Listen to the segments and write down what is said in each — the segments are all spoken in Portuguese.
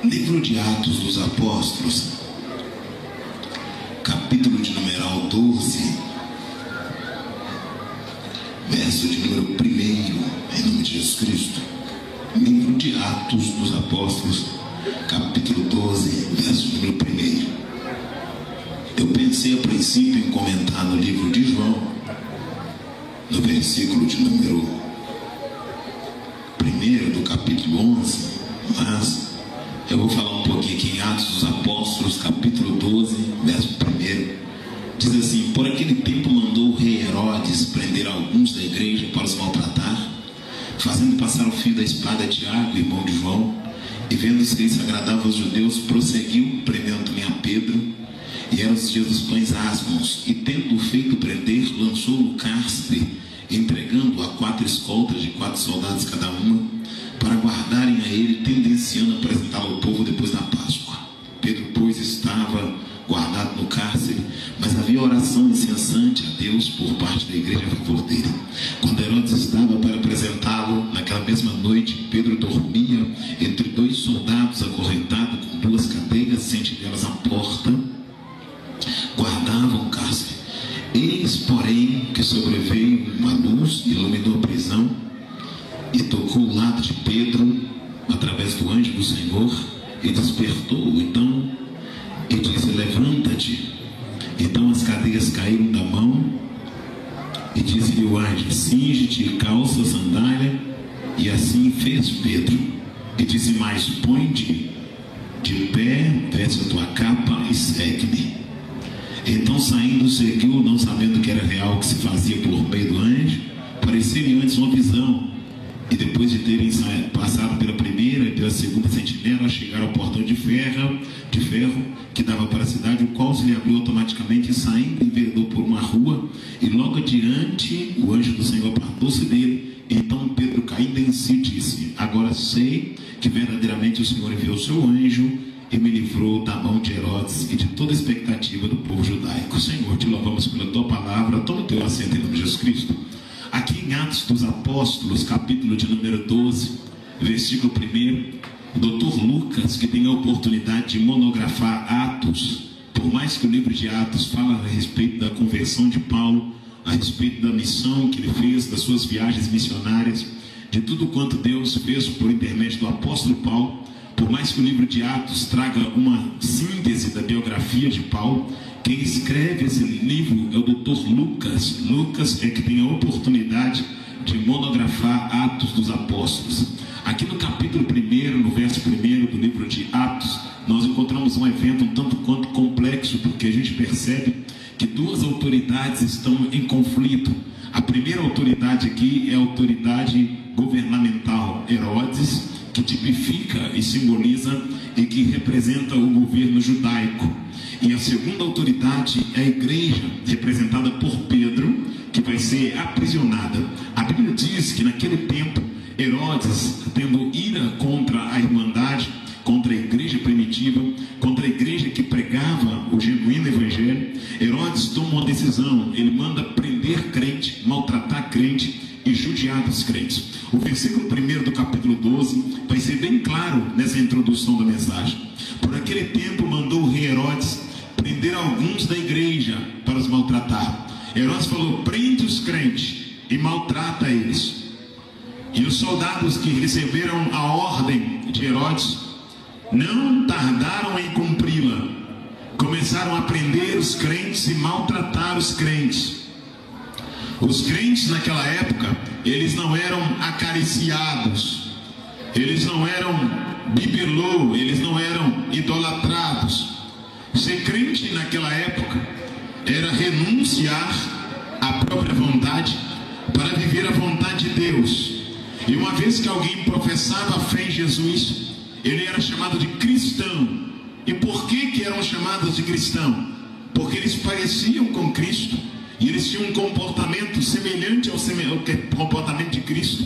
Livro de Atos dos Apóstolos, capítulo de numeral 12, verso de número 1, em nome de Jesus Cristo. Livro de Atos dos Apóstolos, capítulo 12, verso de número 1. Eu pensei a princípio em comentar no livro de João, no versículo de número 1 do capítulo 11, mas eu vou falar um pouquinho aqui em Atos dos Apóstolos, capítulo 12, verso 1. Diz assim: por aquele tempo mandou o rei Herodes prender alguns da igreja para os maltratar, fazendo passar o fio da espada a Tiago, irmão de João, e vendo que isso agradava aos judeus, prosseguiu, prendendo também a Pedro. E eram os dias dos pães asmos, e tendo feito prender, lançou no cárcere, entregando-o a 4 escoltas de 4 soldados cada uma, para guardarem a ele, tendenciando a apresentá-lo ao povo depois da Páscoa. Pedro, pois, estava guardado no cárcere, mas havia oração incessante a Deus por parte da igreja a favor dele. Quando Herodes estava para apresentá-lo, naquela mesma noite, Pedro dormia entre 2 soldados, acorrentado com 2 cadeias, sentinelas à porta, guardavam o cárcere. Eis, porém, que sobreveio uma luz, iluminou a prisão, e tocou o lado de Pedro, através do anjo do Senhor, e despertou-o. Então, e disse: levanta-te. Então as cadeias caíram da mão, e disse-lhe o anjo: cinge-te e calça a sandália. E assim fez Pedro. E disse mais: põe-te de pé, veste a tua capa e segue-me. Então, saindo, seguiu, não sabendo que era real o que se fazia por meio do anjo. Parecia-lhe antes uma visão. E depois de terem passado pela primeira e pela segunda sentinela, chegaram ao portão de ferro que dava para a cidade, o qual se lhe abriu automaticamente, e saindo, enveredou por uma rua, e logo adiante o anjo do Senhor apartou-se dele. Então Pedro, caindo em si, disse: agora sei que verdadeiramente o Senhor enviou o seu anjo e me livrou da mão de Herodes e de toda a expectativa do povo judaico. Senhor, te louvamos pela tua palavra. Toma o teu assento em nome de Jesus Cristo. Aqui em Atos dos Apóstolos, capítulo de número 12, versículo 1, o Dr. Lucas, que tem a oportunidade de monografar Atos, por mais que o livro de Atos fala a respeito da conversão de Paulo, a respeito da missão que ele fez, das suas viagens missionárias, de tudo quanto Deus fez por intermédio do apóstolo Paulo, por mais que o livro de Atos traga uma síntese da biografia de Paulo, quem escreve esse livro é o Dr. Lucas. Lucas é que tem a oportunidade de monografar Atos dos Apóstolos. Aqui no capítulo 1, no verso 1 do livro de Atos, nós encontramos um evento um tanto quanto complexo, porque a gente percebe que 2 autoridades estão em conflito. A primeira autoridade aqui é a autoridade governamental, Herodes, que tipifica e simboliza e que representa o governo judaico. E a segunda autoridade é a igreja, representada por Pedro, que vai ser aprisionada. A Bíblia diz que naquele tempo, Herodes, tendo ira contra a irmandade, contra a igreja primitiva, contra a igreja que pregava o genuíno evangelho, Herodes toma uma decisão. Ele manda prender crente, maltratar crente e judiar dos crentes. O versículo 1 do capítulo 12 vai ser bem claro nessa introdução da mensagem. Por aquele tempo mandou o rei Herodes prender alguns da igreja para os maltratar. Herodes falou: prende os crentes e maltrata eles. E os soldados que receberam a ordem de Herodes não tardaram em cumpri-la. Começaram a prender os crentes e maltratar os crentes. Os crentes naquela época, eles não eram acariciados, eles não eram bibelô, eles não eram idolatrados. Ser crente naquela época era renunciar à própria vontade para viver a vontade de Deus. E uma vez que alguém professava a fé em Jesus, ele era chamado de cristão. E por que eram chamados de cristão? Porque eles pareciam com Cristo e eles tinham um comportamento semelhante ao comportamento de Cristo.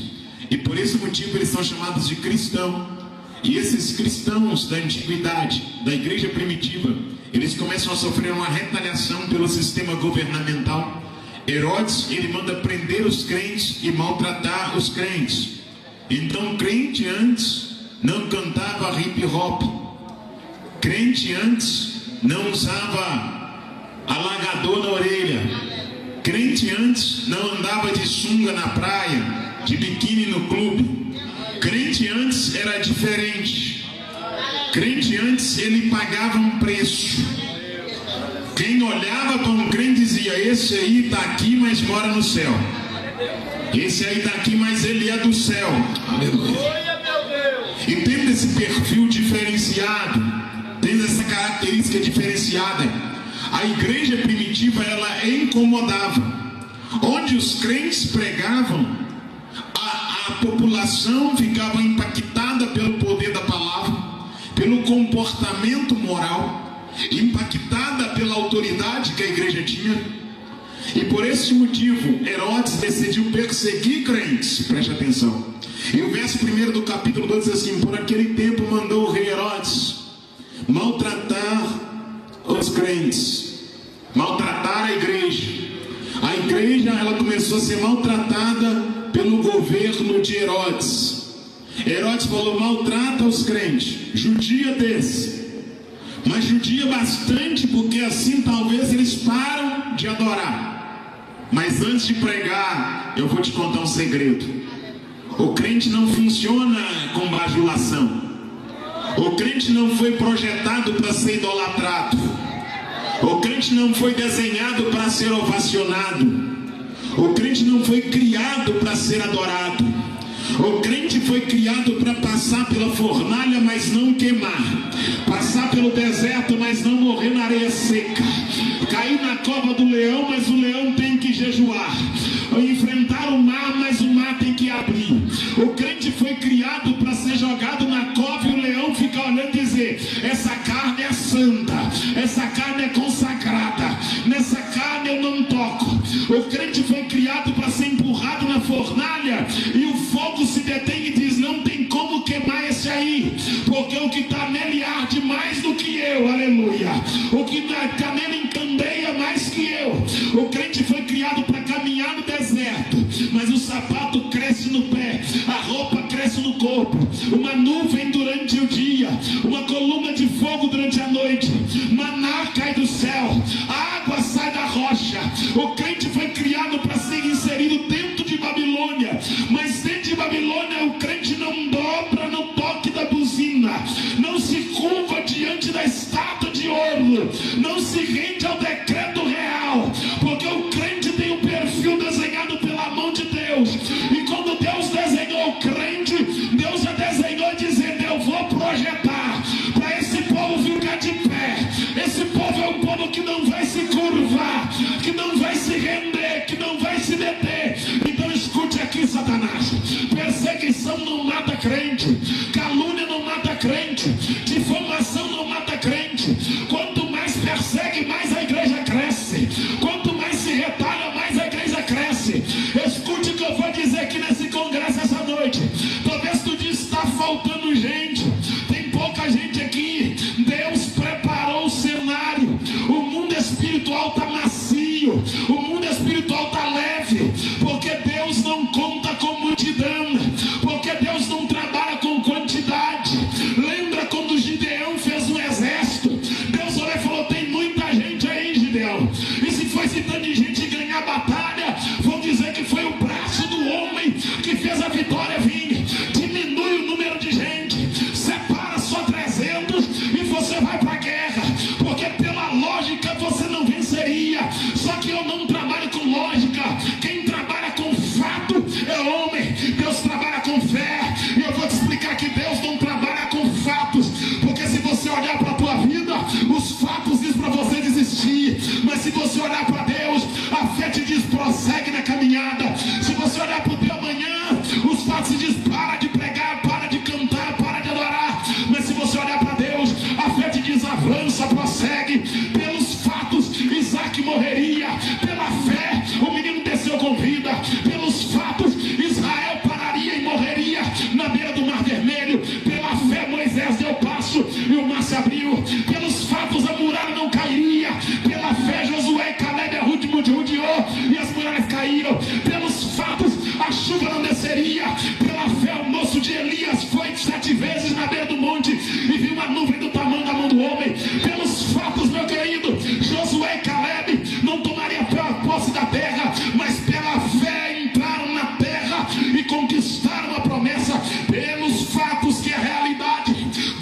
E por esse motivo eles são chamados de cristão. E esses cristãos da antiguidade, da igreja primitiva, eles começam a sofrer uma retaliação pelo sistema governamental. Herodes, ele manda prender os crentes e maltratar os crentes. Então, crente antes não cantava hip hop, Crente antes não usava alagador na orelha. Crente antes não andava de sunga na praia, de biquíni no clube. Crente antes era diferente. Crente antes ele pagava um preço. Quem olhava para um crente dizia: esse aí está aqui, mas mora no céu. Esse aí está aqui, mas ele é do céu. Aleluia. E tendo esse perfil diferenciado, tendo essa característica diferenciada, a igreja primitiva ela incomodava. Onde os crentes pregavam, a população ficava impactada pelo poder da palavra, pelo comportamento moral, impactada pela autoridade que a igreja tinha. E por esse motivo, Herodes decidiu perseguir crentes. Preste atenção. E o verso 1 do capítulo 2 diz assim: por aquele tempo mandou o rei Herodes maltratar os crentes, maltratar a igreja. A igreja ela começou a ser maltratada pelo governo de Herodes. Herodes falou: maltrata os crentes, judia desse, mas judia bastante, porque assim talvez eles param de adorar. Mas antes de pregar, eu vou te contar um segredo. O crente não funciona com bajulação. O crente não foi projetado para ser idolatrado. O crente não foi desenhado para ser ovacionado. O crente não foi criado para ser adorado. O crente foi criado para passar pela fornalha, mas não queimar. Passar pelo deserto, mas não morrer na areia seca. Cair na cova do leão, mas o leão tem que jejuar. Enfrentar o mar, mas o mar tem que abrir. O crente foi criado para ser jogado na cova e o leão ficar olhando e dizer: essa carne é santa, essa carne é consagrada, nessa carne eu não toco. O crente foi criado para ser empurrado na fornalha e o fogo se detém e diz: não tem como queimar esse aí, porque o que está nele arde mais do que eu. Aleluia. O que está nele encandeia mais que eu. O crente foi criado para caminhar no deserto, mas o sapato cresce no pé, a roupa cresce no corpo. Uma nuvem durante o dia, uma coluna de fogo durante a noite, maná cai do céu, a água sai da rocha. O crente foi criado para ser inserido dentro de Babilônia, mas dentro de Babilônia o crente não dobra no toque da buzina, não se curva diante da estátua de ouro, não se rende ao decreto real, porque o crente tem o perfil desenhado pela mão de Deus. E quando Deus desenhou o crente, Deus já desenhou dizendo: eu vou projetar para esse povo ficar de pé. Esse povo é um povo que não vai se curvar, que não vai se render, que não vai se deter. Então escute aqui, Satanás: perseguição não mata crente, calúnia não mata crente, difamação não mata crente. Quanto mais persegue, mais a igreja cresce. Quanto mais se retalha, mais a igreja cresce. Escute o que eu vou dizer aqui nesse congresso essa noite. Talvez tu diz: está faltando gente, tem pouca gente aqui. Deus preparou o cenário. O mundo espiritual está macio, o mundo espiritual está leve, porque Deus não conta com multidão, porque Deus não trabalha com quantidade. Lembra quando Gideão fez um exército? Deus olhou e falou: tem muita gente aí, Gideão. E se foi esse tanto de gente ganhar a batalha, vão dizer que foi o braço do homem que fez a vitória vir. Diminui o número de gente, separa só 300 e você vai para a guerra, porque pela lógica você não venceria. Só que eu não trabalho com lógica. Quem trabalha com fato é homem. Deus trabalha com fé. E eu vou te explicar que Deus não trabalha com fatos, porque se você olhar para a tua vida, os fatos dizem para você desistir. Mas se você olhar para Deus, a fé te diz: prossegue na caminhada. Se você olhar para o teu amanhã, os fatos te dizem: para de pregar, para de cantar, para de adorar. Mas se você olhar para Deus, a fé te diz: avança, prossegue. Pelos fatos, Isaac morreria. Pela fé, o menino desceu com vida. Pelos fatos, Israel pararia e morreria na beira do Mar Vermelho. Pela fé, Moisés deu passo e o mar se abriu. Pelos fatos, a muralha não cairia. Pela fé, Josué e Caleb rodeou e as muralhas caíram. Pelos fatos, a chuva não desceria. Pela fé, o moço de Elias foi 7 vezes na beira do monte e viu uma nuvem do tamanho da mão do homem.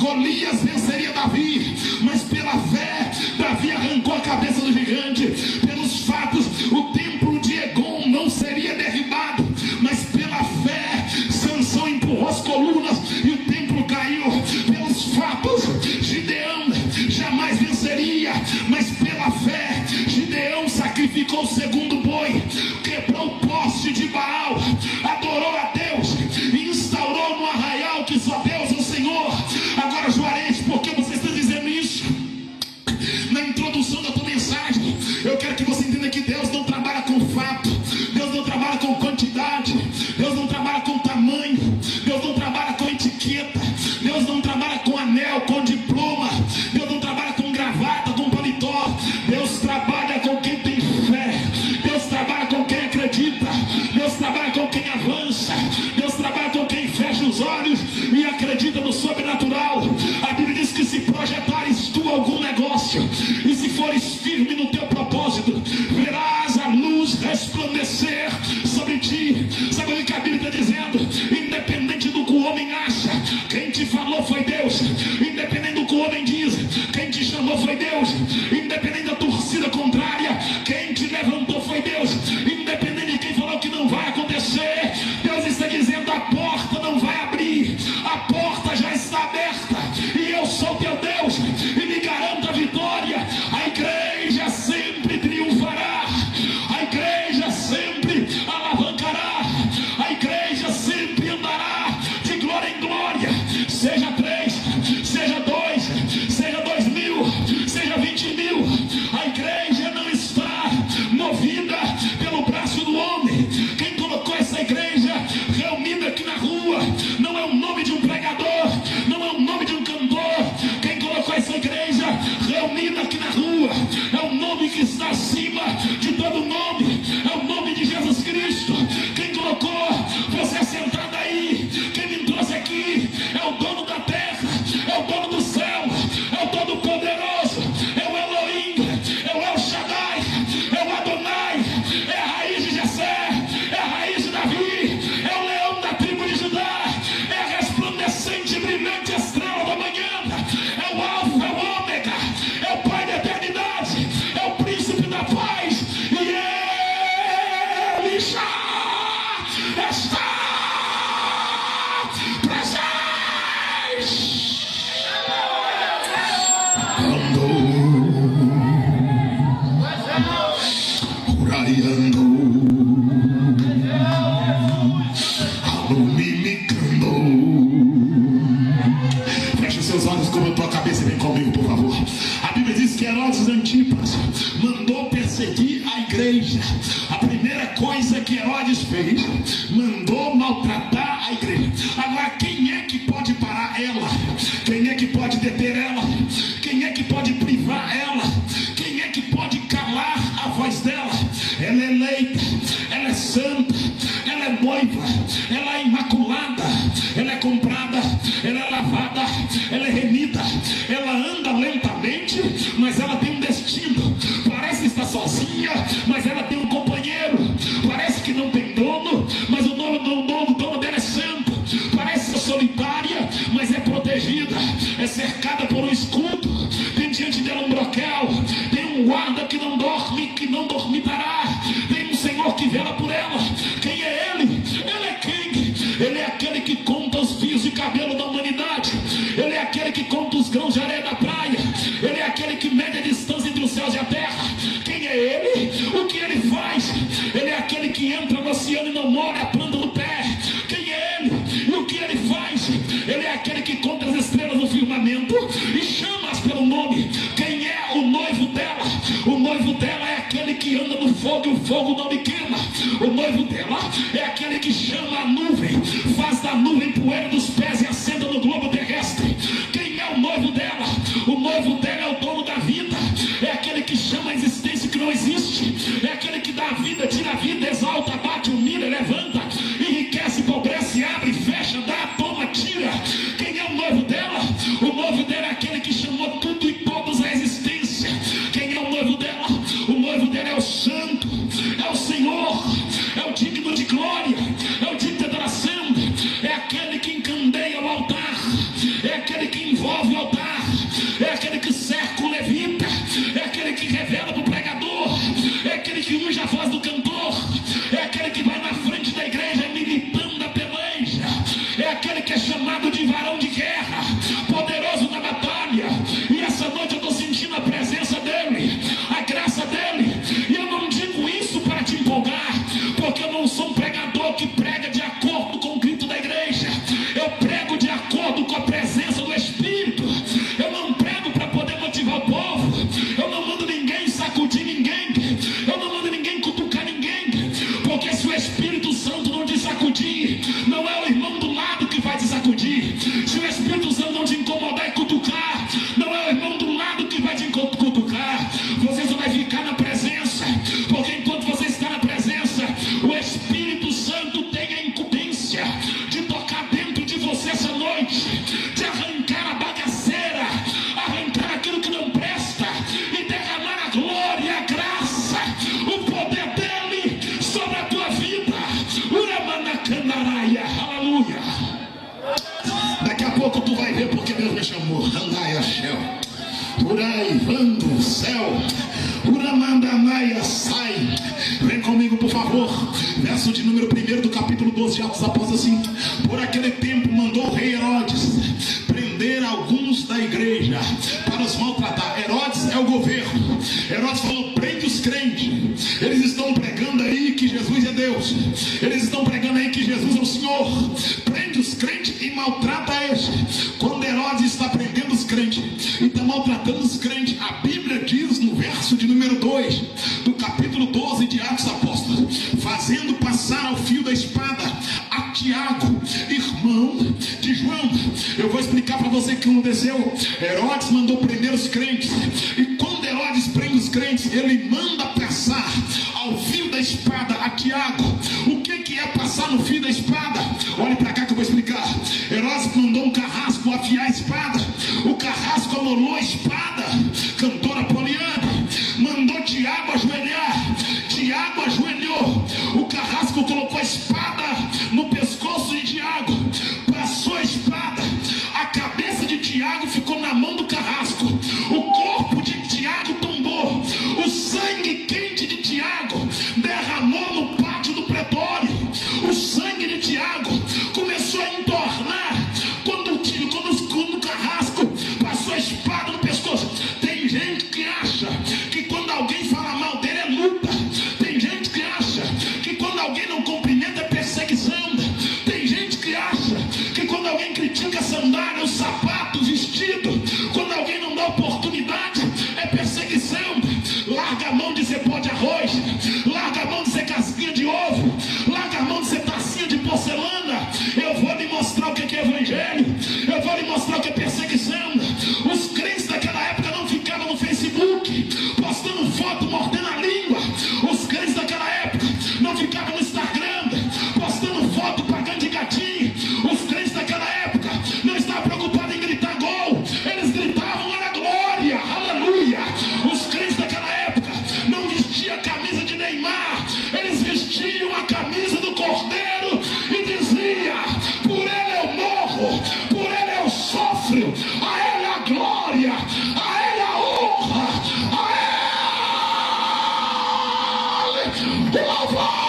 Golias venceria Davi, mas pela fé Davi arrancou a cabeça do gigante. Pelos fatos, o templo de Egon não seria derribado, mas pela fé Sansão empurrou as colunas e o templo caiu. Pelos fatos, Gideão jamais venceria, mas pela fé Gideão sacrificou o segundo boi, quebrou o poste de Baal, adorou a Deus e instaurou no arraial que só Deus é o Senhor. Agora, Juarez, por que você está dizendo isso? Na introdução da tua mensagem, eu quero que você entenda que Deus não trabalha com fato, Deus não trabalha com quantidade, Deus não trabalha com tamanho, Deus não trabalha com etiqueta, Deus não trabalha com anel, com diploma, Deus não trabalha com gravata, com paletó. Deus trabalha com quem tem fé, Deus trabalha com quem acredita, Deus trabalha com quem avança, Deus trabalha com quem fecha os olhos e acredita no sobrenatural. A Bíblia diz que se projetares tu algum negócio e se fores firme no teu propósito, verás a luz resplandecer sobre ti. Sabe o que a Bíblia está dizendo? Independente do que o homem acha, quem te falou foi Deus. Independente do que o homem diz, quem te chamou foi Deus. Independente da torcida contrária, quem te levantou foi Deus. Independente de quem falou que não vai acontecer, Deus está dizendo: a porta não vai abrir, a porta já está aberta, e eu sou teu Deus e me garanto a vitória. A igreja sempre triunfará, a igreja sempre alavancará, a igreja sempre andará de glória em glória. Seja 3, seja 2, seja 2.000, seja 20.000, a igreja não está movida pelo braço do homem. Quem colocou essa igreja reunida aqui na rua não é o nome de um pregador, não é o nome de um cantor. Quem colocou essa igreja reunida aqui na rua é o nome que está acima de todo nome, é o nome de Jesus Cristo. Quem colocou você sentado aí, quem me trouxe aqui, é o dono da terra, é o dono do céu, é o Todo-Poderoso, é o Elohim, é o El Shaddai, é o Adonai, é a raiz de Jessé, é a raiz de Davi, é o leão da tribo de Judá, é a resplandecente e brilhante estrela da manhã, é o Alfa, é o Ômega, é o Pai da eternidade, é o príncipe da paz, e ele já está presente. Feche seus olhos, cubra a tua cabeça e vem comigo, por favor. A Bíblia diz que Herodes Antipas mandou perseguir a igreja. A primeira coisa que Herodes fez, mandou maltratar a igreja. Agora, quem é que pode parar ela? Quem é que pode deter ela? Quem é que pode privar ela? Quem é que pode calar a voz dela? Ela é eleita, ela é santa, ela é noiva, ela é imaculada, ela é comprada, ela é lavada, ela é remida, ela anda lentamente, mas ela tem um destino. Parece estar sozinha, mas ela tem um companheiro. Parece que não tem dono, mas o dono dela é santo. Parece ser solitária, mas é protegida, é cercada por um escudo. Tem diante dela um broquel, tem um guarda que não dorme, que não dormitará. Tem um Senhor que vela por ela. Quem é Ele? Ele é quem? Ele é aquele que conta os fios de cabelo da humanidade. Ele é aquele que conta os grãos de areia da praia. Ele é aquele que mede a distância entre os céus e a terra. Quem é Ele? O que Ele faz? Ele é aquele que entra no oceano e não molha a planta do pé. Quem é Ele? E o que Ele faz? Ele é aquele que conta as estrelas no firmamento e chama-as pelo nome. Quem é o noivo dela? O noivo dela é aquele que anda no fogo e o fogo não lhe queima. O noivo dela é aquele que chama a nuvem, faz da nuvem poeira dos pés e assenta no globo terrestre. Quem é o noivo dela? O noivo dela é o dono da vida, é aquele que chama a existência que não existe, é aquele que dá a vida, tira a vida, exalta, bate, humilha, levanta, enriquece, empobrece, abre, fecha, dá, toma, tira. Quem é o noivo dela? O noivo dela é aquele que chamou tudo e todos à existência. Quem é o noivo dela? O noivo dela é o santo, é o Senhor, é o digno de glória, é o digno de adoração, é aquele que encandeia o altar, é aquele que envolve o altar, é aquele que cerca o levita, é aquele que revela para o pregador, é aquele que unge a voz do cantor, é aquele que vai na frente da igreja militando a peleja, é aquele que é chamado de varão de guerra, poderoso na batalha. E essa noite eu estou sentindo a presença dele, a graça dele. E eu não digo isso para te empolgar, porque eu não sou um pregador que prega de acordo com o grito da igreja. Eu prego de acordo com a presença do Espírito. Eu não prego para poder motivar o povo. Eu não mando ninguém sacudir ninguém. Eu não mando ninguém cutucar ninguém. Porque se o Espírito Santo não te sacudir, não é o irmão do lado que vai te sacudir. Se o Espírito Santo não te incomodar e cutucar, não é o irmão do lado que vai te cutucar. Você só vai ficar na presença, porque enquanto você está na presença, o Espírito Santo tem a incumbência de tocar dentro de você essa noite, de arrancar a bagaceira, arrancar aquilo que não presta e derramar a glória e a graça, o poder dele sobre a tua vida. Uramanacanaraia, aleluia. Daqui a pouco tu vai ver porque Deus me chamou. Andaia Shel, Urai, Vando, Céu, Uramandanaia, sai. Vem comigo, por favor. Verso de número 1 do capítulo 12 de Atos dos Apóstolos, assim: por aquele tempo mandou o rei Herodes prender alguns da igreja para os maltratar. Herodes é o governo. Herodes falou: prende os crentes. Eles estão pregando aí que Jesus é Deus. Eles estão pregando aí que Jesus é o Senhor. Prende os crentes e maltrata eles. Quando Herodes está prendendo os crentes e está maltratando os crentes, a Bíblia diz no verso de número 2 do capítulo 12 de Atos dos Apóstolos: fazendo passar ao fio da espada a Tiago, irmão de João. Eu vou explicar para você o que aconteceu. Herodes mandou prender os crentes, e quando Herodes prende os crentes, ele manda passar ao fio da espada a Tiago. O que é passar no fio da espada? Olhe para cá que eu vou explicar. Herodes mandou um carrasco afiar a espada, o carrasco amolou a espada. Cantora Poliana mandou Tiago ajoelhar, Tiago ajoelhou, o carrasco colocou a espada no pescoço de Tiago, passou a espada, a cabeça de Tiago ficou na mão do carrasco, o corpo de Tiago tombou, o sangue quente de Tiago derramou no pátio do pretório. O sangue de Tiago começou a entornar quando o carrasco passou a espada no pescoço. Tem gente que acha que quando alguém fala mal dele é luta. Tem gente que acha que quando alguém não cumprimenta é perseguição. Tem gente que acha que quando alguém critica a sandália, o sapato, o vestido, quando alguém não dá oportunidade, é perseguição. Larga a mão de ser pó de arroz, larga a mão de ser casquinha de ovo, larga a mão de ser tacinha de porcelana. Eu vou lhe mostrar o que é evangelho, eu vou lhe mostrar o que é perseguição. Os crentes daquela época não ficavam no Facebook postando foto mordendo a língua. Os crentes daquela época não ficavam no Instagram postando foto pagando de gatinho. Os crentes daquela época não estavam preocupados em gritar gol, eles gritavam era glória, aleluia. Os crentes daquela época não vestiam a camisa de Neymar, eles vestiam a camisa do Cordeiro e dizia: por ele eu morro, por ele eu sofro, a ele a glória, a ele a honra, a ele o louvor.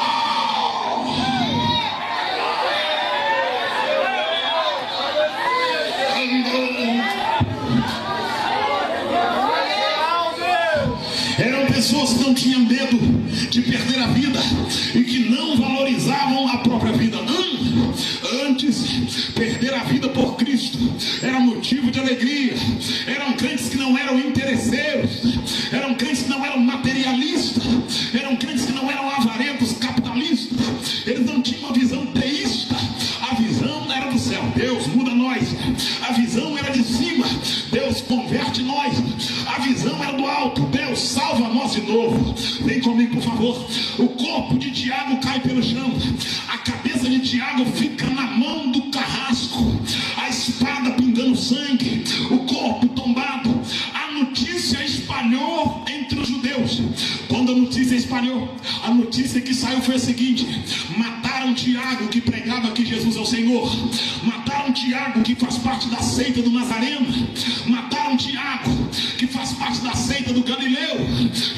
Eram pessoas que não tinham medo de perder a vida e que não valorizavam a própria vida. Antes, perder a vida por Cristo era motivo de alegria. Eram crentes que não eram interesseiros, eram crentes que não eram materialistas, eram crentes que não eram avarentos, capitalistas. Eles não tinham uma visão teísta. A visão era do céu: Deus muda nós. A visão era de cima: Deus converte nós. A visão era do alto: Deus salva nós de novo. Vem comigo, por favor. O corpo de Tiago cai pelo chão, a cabeça de Tiago fica na mão do carrasco, a espada pingando sangue, o corpo tombado. A notícia espalhou entre os judeus. Quando a notícia espalhou, a notícia que saiu foi a seguinte: mataram Tiago, que pregava que Jesus é o Senhor. Mataram Mataram Tiago, que faz parte da seita do Nazareno. Mataram Tiago, que faz parte da seita do Galileu.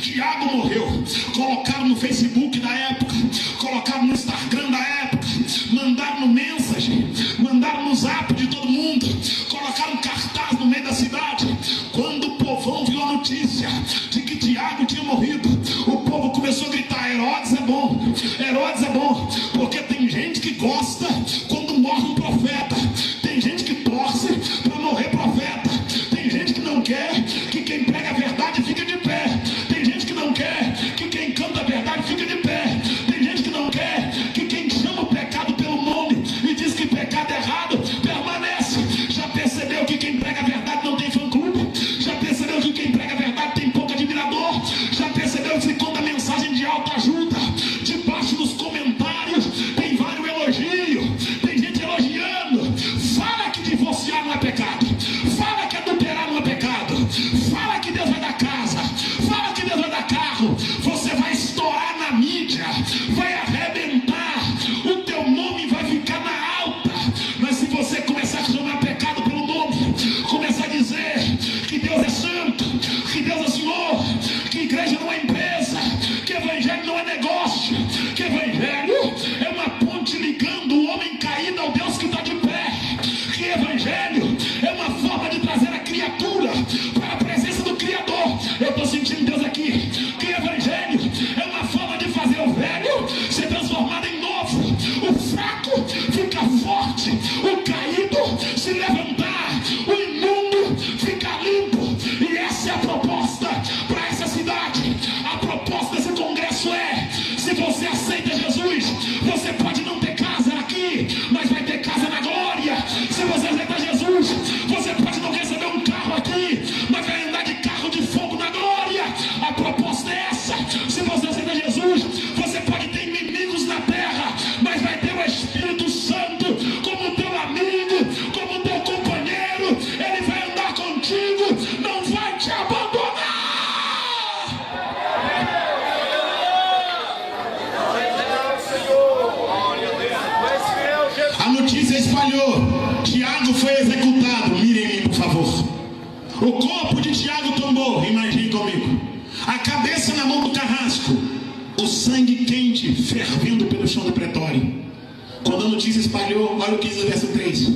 Tiago morreu. Colocaram no Facebook da época, colocaram no Instagram da época, mandaram no Mensagem, mandaram no Zap de todo mundo, colocaram cartaz no meio da cidade. Quando o povão viu a notícia de que Tiago tinha morrido, o povo começou a gritar: Herodes é bom, Herodes é bom. Porque tem gente que gosta quando morre um profeta, tem gente que torce para morrer profeta, tem gente que não quer que quem prega a verdade fique de pé, tem gente que não quer que quem canta a verdade fique de pé, tem gente que não quer que quem chama o pecado pelo nome e diz que pecado é errado permanece. Já percebeu que quem prega a verdade não tem fã-clube? Já percebeu que quem prega a verdade tem pouco admirador? Já percebeu que quando a mensagem de autoajuda, debaixo dos comentários tem vários elogios, tem gente elogiando? Fala que divorciar não é pecado, fala que adulterar não é pecado, fala que Deus vai dar casa, fala que Deus vai dar carro. Você vai estourar na mídia, vai arrebentar, o teu nome vai ficar na alta. Mas se você começar a chamar pecado pelo nome, começar a dizer que Deus é santo, que Deus é Senhor, que igreja não é empresa, que evangelho não é negócio, que evangelho é uma ponte ligando o homem caído ao Deus que está de pé, que evangelho é uma forma de trazer a criatura para a presença do Criador. Eu estou sentindo Deus aqui. Que evangelho é uma forma de fazer o velho ser transformado em novo, o fraco fica forte, o caído se levantar, o imundo fica limpo. E essa é a proposta para essa cidade. A proposta desse congresso é: se você aceita Jesus, você pode não ter casa aqui, mas vai ter casa na glória. Se você aceita Jesus, você pode não receber um carro aqui, mas vai andar de carro de fogo na glória. A proposta é essa. Se você aceita Jesus, você pode ter inimigos na terra, mas vai ter o Espírito Santo como teu amigo, como teu companheiro. Ele vai andar contigo, não vai te abandonar. A notícia espalhou: Tiago foi executado. Mirem, por favor. O corpo de Tiago tombou. Imagine comigo. A cabeça na mão do carrasco, o sangue quente fervendo pelo chão do pretório. Quando a notícia espalhou, olha o que diz o verso 3.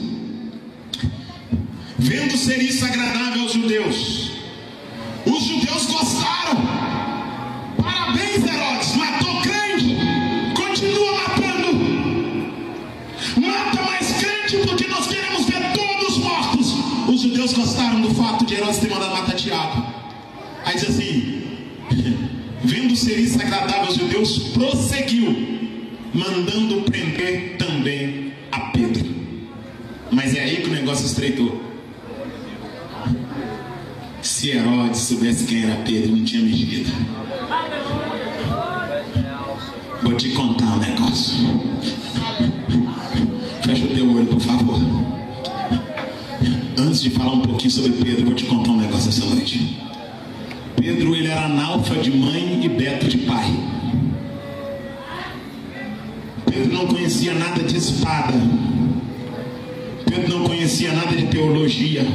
Vendo ser isso agradável aos judeus, os judeus gostaram. Parabéns, Herodes, matou crente, continua matando, mata mais crente, porque nós queremos ver todos mortos. Os judeus gostaram do fato de Herodes ter mandado matar Tiago. Aí diz assim: vendo ser isso agradável aos judeus, prosseguiu, mandando prender também a Pedro. Mas é aí que o negócio estreitou. Se Herodes soubesse quem era Pedro, não tinha mexido. Vou te contar um negócio. Fecha o teu olho, por favor. Antes de falar um pouquinho sobre Pedro, vou te contar um negócio essa noite. Pedro, ele era analfa de mãe e beto de pai. Pedro não conhecia nada de espada. Pedro não conhecia nada de teologia.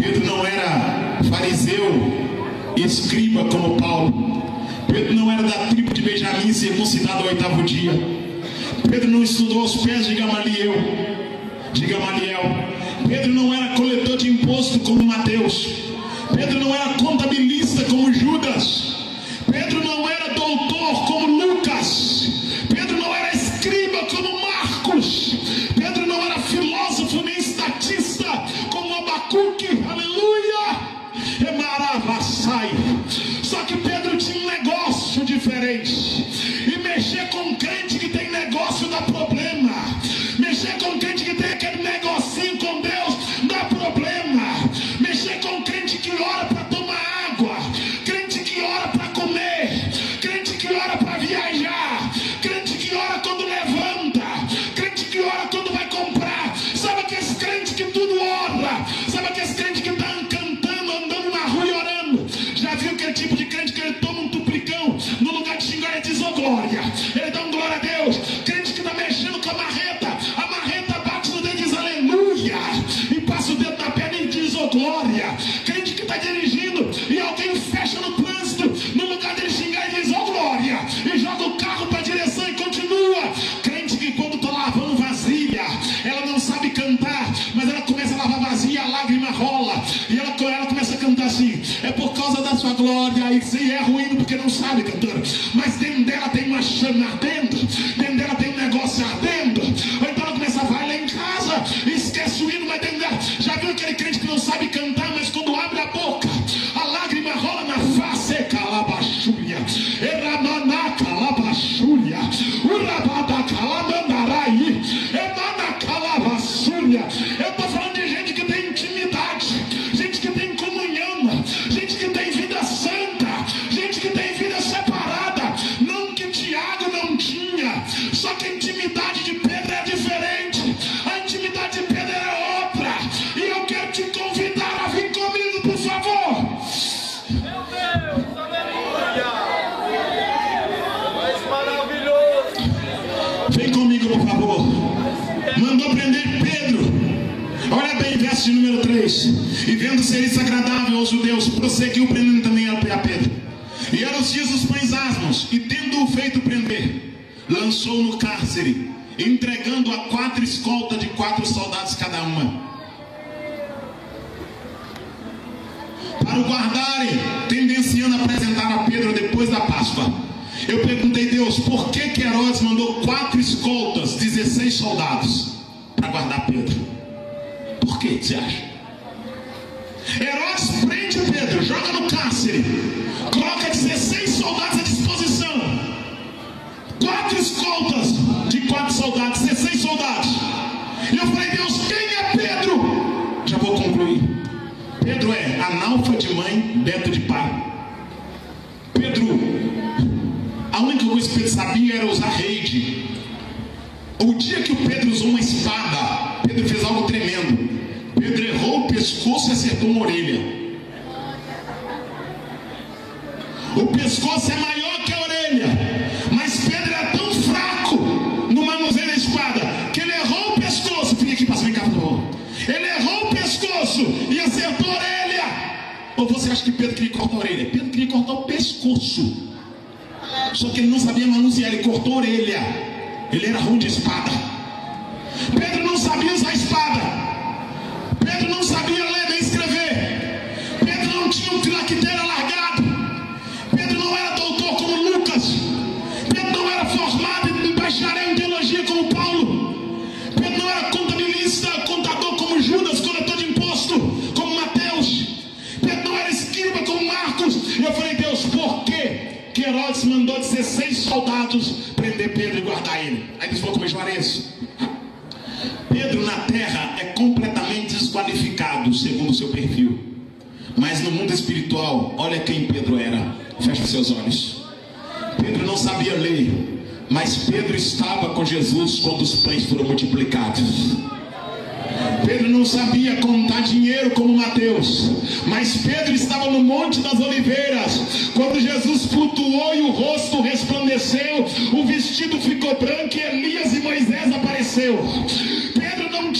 Pedro não era fariseu e escriba como Paulo. Pedro não era da tribo de Benjamim, circuncidado ao 8º dia. Pedro não estudou aos pés de Gamaliel. Pedro não era coletor de imposto como Mateus. Pedro não era contabilista como Judas. Pedro não era doutor como Lucas. Pedro não era escriba como Marcos. Pedro não era filósofo nem estatista como Abacuque. Aleluia! Emaravassai. Só que Pedro tinha um negócio diferente. E mexer com crente que tem negócio dá problema. Mexer com crente que tem aquele negocinho com Deus dá problema. Mexer com crente que ora para tomar água, crente que ora para comer, crente que ora para viajar, ô glória. Crente que está dirigindo e alguém fecha no trânsito, no lugar dele xingar, ele diz, ô glória, e joga o carro para a direção e continua. Crente que quando está lavando vasilha, ela não sabe cantar, mas ela começa a lavar vasilha, a lágrima rola, e ela começa a cantar assim, é por causa da sua glória, e se é ruim porque não sabe cantar, mas dentro dela tem uma chama ardendo, dentro dela tem um negócio ardendo. Ou então ela começa, vai lá em casa, esquece o hino, mas dentro dela, já viu aquele crente que não sabe cantar, mas quando abre a boca, a lágrima rola na face, calabachúria, eramaná calabachúria, urabada calamandarai, emana calabachúria. Eu estou falando de gente que tem intimidade, gente que tem comunhão, gente que tem vida santa, gente que tem vida separada, não que Tiago não tinha, só que a intimidade de Pedro é diferente, a intimidade de Pedro é outra, e eu quero te convidar a vir comigo, por favor. Meu Deus, aleluia! Mais maravilhoso! Vem comigo, por favor. Mandou prender Pedro. Olha bem, verso de número 3. E vendo ser isso agradável aos judeus, prosseguiu prendendo também a Pedro. E eram os dias dos pães asmos, e tendo-o feito prender, lançou no cárcere, entregando a 4 escoltas de 4 soldados cada uma, para o guardarem, tendenciando a apresentar a Pedro depois da Páscoa. Eu perguntei, Deus, por que Herodes mandou 4 escoltas, 16 soldados, para guardar Pedro? Por que você acha? Herodes prende Pedro, joga no cárcere, coloca 16 soldados à disposição, 4 escoltas de 4 soldados, 16 soldados. E eu falei, Deus, quem é Pedro? Já vou concluir. Pedro é analfa de mãe, beta de pai. Pedro, a única coisa que Pedro sabia era usar rede. O dia que o Pedro usou uma espada, Pedro fez algo tremendo. Pedro errou o pescoço e acertou uma orelha. O pescoço é maior que a orelha, mas Pedro era tão fraco no manuseio da espada que ele errou o pescoço. Fica aqui, passa, vem cá, por favor. Ele errou o pescoço e acertou a orelha. Ou você acha que Pedro queria cortar a orelha? Pedro queria cortar o pescoço. Só que ele não sabia manusear, ele cortou a orelha. Ele era ruim de espada. Pedro não sabia usar a espada. Pedro não sabia ler nem escrever. Pedro não tinha um filactéria largado. Pedro não era doutor como Lucas. Pedro não era formado em bacharel em teologia como Paulo. Pedro não era contabilista, contador como Judas, coletor de imposto como Mateus. Pedro não era escriba como Marcos. E eu falei, Deus, por que Herodes mandou 16 soldados prender Pedro e guardar ele? Aí eles vão como Juarez. Pedro na terra é completamente desqualificado segundo o seu perfil, mas no mundo espiritual, olha quem Pedro era. Feche seus olhos. Pedro não sabia ler, mas Pedro estava com Jesus quando os pães foram multiplicados. Pedro não sabia contar dinheiro como Mateus, mas Pedro estava no Monte das Oliveiras quando Jesus flutuou e o rosto resplandeceu, o vestido ficou branco e Elias e Moisés apareceu. Pedro não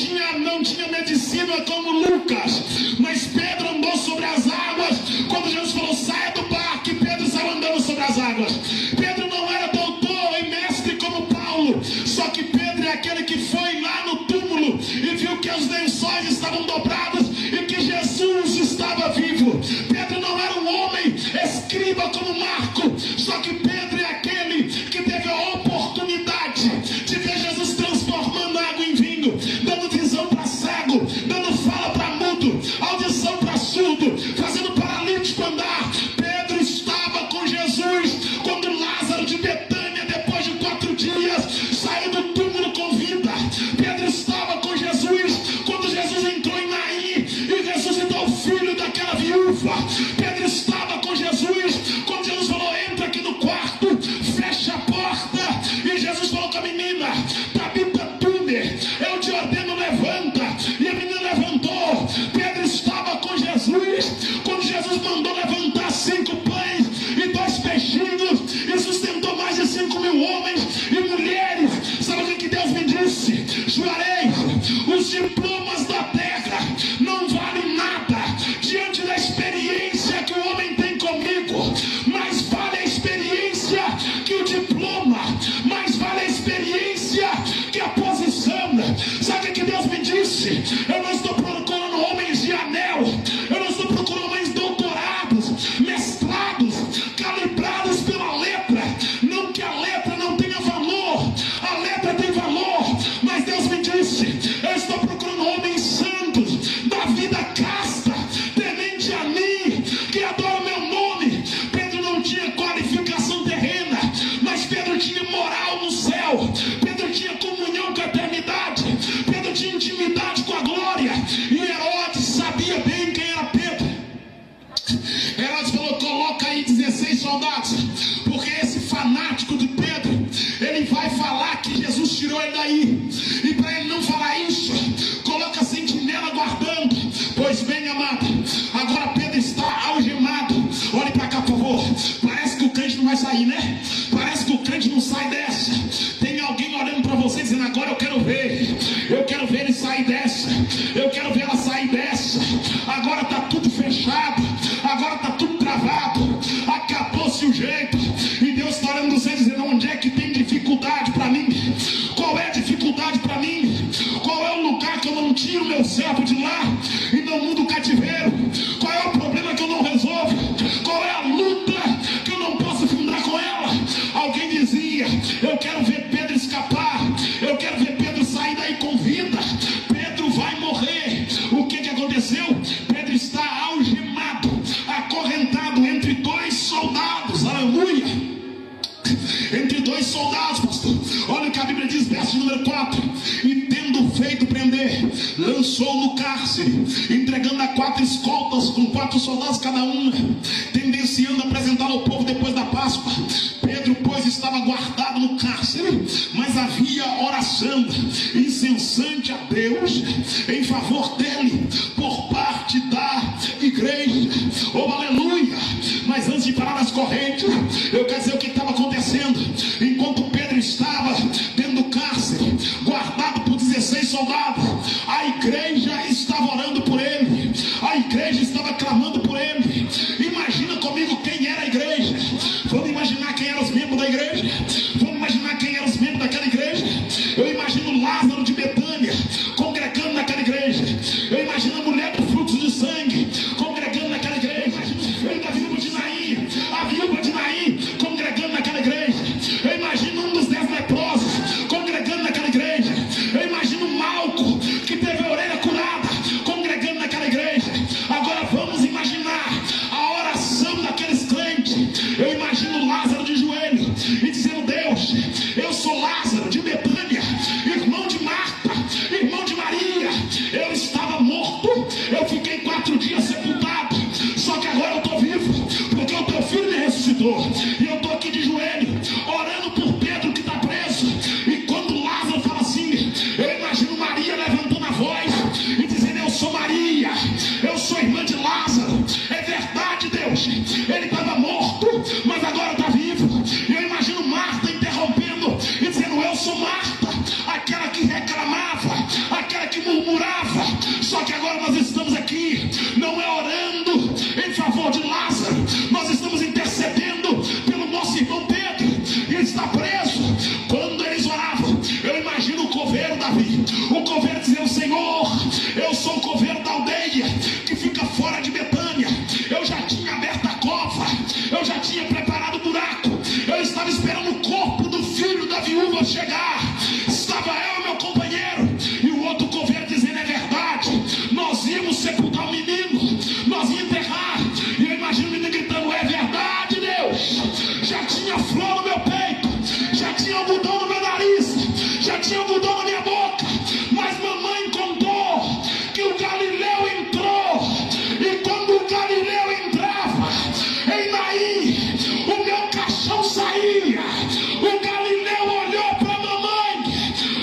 tinha medicina como Lucas, mas Pedro andou sobre as águas quando Jesus falou, saia do barco, e Pedro saiu andando sobre as águas. Pedro não era doutor e mestre como Paulo, só que Pedro é aquele que foi lá no túmulo e viu que os lençóis estavam dobrados e que Jesus estava vivo. Pedro não era um homem escriba como Marco, só que Pedro é aquele que teve a oportunidade de ver Jesus transformando água em vinho, dando visão para cego, dando fala para mudo, audição para surdo, fazendo paralítico andar. Pedro estava com Jesus quando Lázaro de Betânia, depois de 4 dias, saiu do túmulo com vida. Pedro estava com Jesus quando Jesus entrou em Naim e ressuscitou o filho daquela viúva. Pedro estava com Jesus quando Jesus falou, entra aqui no quarto, fecha a porta, e Jesus falou com a menina, Tabita Tuner, eu te ordeno, levanta, e a menina levantou. Pedro estava com Jesus quando Jesus mandou levantar 5 pães e 2 peixinhos e sustentou mais de 5.000 homens e mulheres. Sabe o que Deus me disse? Juarez, os diplomas da terra não valem nada soldados, porque esse fanático de Pedro, ele vai falar que Jesus tirou ele daí, e para ele não falar isso, coloca a sentinela guardando. Pois bem, amado, agora Pedro está algemado. Olhe para cá, por favor. Parece que o crente não vai sair, né? Parece que o crente não sai dessa. Tem alguém olhando para você dizendo: agora eu quero ver ele sair dessa, eu quero ver ela sair dessa. Agora está tudo fechado, agora está tudo travado, acabou-se o jeito. E Deus está olhando você dizendo: onde é que tem dificuldade para mim? Qual é a dificuldade para mim? Qual é o lugar que eu não tiro meu servo de lá e não mudo o cativeiro? Qual é o problema que eu não resolvo? Qual é a luta que eu não posso fundar com ela? Alguém dizia: eu quero ver Pedro escapar, eu quero ver Pedro sair daí com vida. Pedro vai morrer. O que aconteceu? Pedro está algemado, acorrentado entre dois soldados. Aleluia! Entre dois soldados, pastor. Olha o que a Bíblia diz, verso número 4: e tendo feito prender, lançou no cárcere, entregando a 4 escoltas, com 4 soldados cada uma, tendenciando a apresentá-lo ao povo depois da Páscoa. Pedro, pois, estava guardado no cárcere, mas havia oração incessante a Deus em favor dele, por parte da igreja. Oh, aleluia! Mas antes de parar nas correntes, eu quero dizer o que estava acontecendo. Enquanto Pedro estava dentro do cárcere, guardado por 16 soldados, a igreja estava orando por ele, a igreja estava clamando por ele. Imagina comigo quem era a igreja. Vamos imaginar quem eram os membros da igreja. Vamos imaginar quem eram os membros daquela igreja. Eu imagino Lázaro de Betânia congregando naquela igreja. Eu imagino a mulher do fluxo de sangue congregando naquela igreja. Eu imagino a viúva de Naim congregando naquela igreja. Eu imagino um dos 10 leprosos congregando naquela igreja. Eu imagino Malco, que teve a orelha curada, congregando naquela igreja. Agora vamos imaginar a oração daqueles crentes. Eu imagino Lázaro de joelho e dizendo: Deus, eu sou Lázaro de Betânia, irmão de Marta, irmão de Maria. Eu estava morto, eu fiquei 4 dias sepultado, só que agora eu estou vivo, porque o teu filho me ressuscitou. E eu estou aqui de joelho, orando por Pedro que está preso. E quando Lázaro fala assim, eu imagino Maria levantando a voz e dizendo: eu sou Maria, eu sou irmã de Lázaro. É verdade, Deus, ele estava morto, mas agora está vivo. E eu imagino Marta interrompendo e dizendo: eu sou Marta, aquela que reclamava, aquela que murmurava. Só que agora nós estamos aqui, não é orando em favor de Lázaro, nós estamos intercedendo pelo nosso irmão Pedro, e ele está preso. Quando eles oravam, eu imagino o coveiro Davi, o coveiro dizendo: Senhor, eu sou o coveiro da aldeia que fica fora de Betânia. Eu já tinha aberto a cova, eu já tinha preparado o buraco, eu estava esperando o corpo do filho da viúva chegar. Estava eu e meu companheiro, e o outro coveiro dizendo: é verdade, nós íamos sepultar o menino, nós íamos enterrar. E eu imagino o menino gritando: é verdade, Deus, já tinha flor no meu peito, já tinha algodão no meu nariz, já tinha algodão na minha boca, mas mamãe contou que o Galileu entrou, e quando o Galileu entrava em Naim, o meu caixão saía. O Galileu olhou para a mamãe,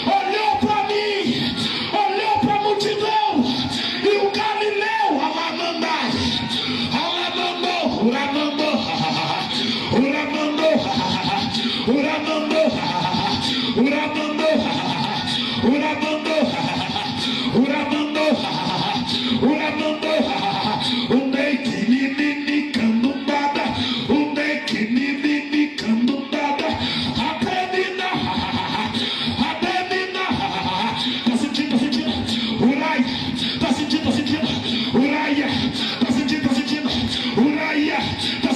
olhou para mim, olhou para a multidão, e o Galileu, alamandai, alamandou, uramandou, uramandou, uramandou, uramandou, uramandou, uramandou, uramandou, unei que me candumbada, unei que me candumbada, a menina, tá sentindo, Uraia, tá sentindo, Uraia, tá sentindo, Uraia, tá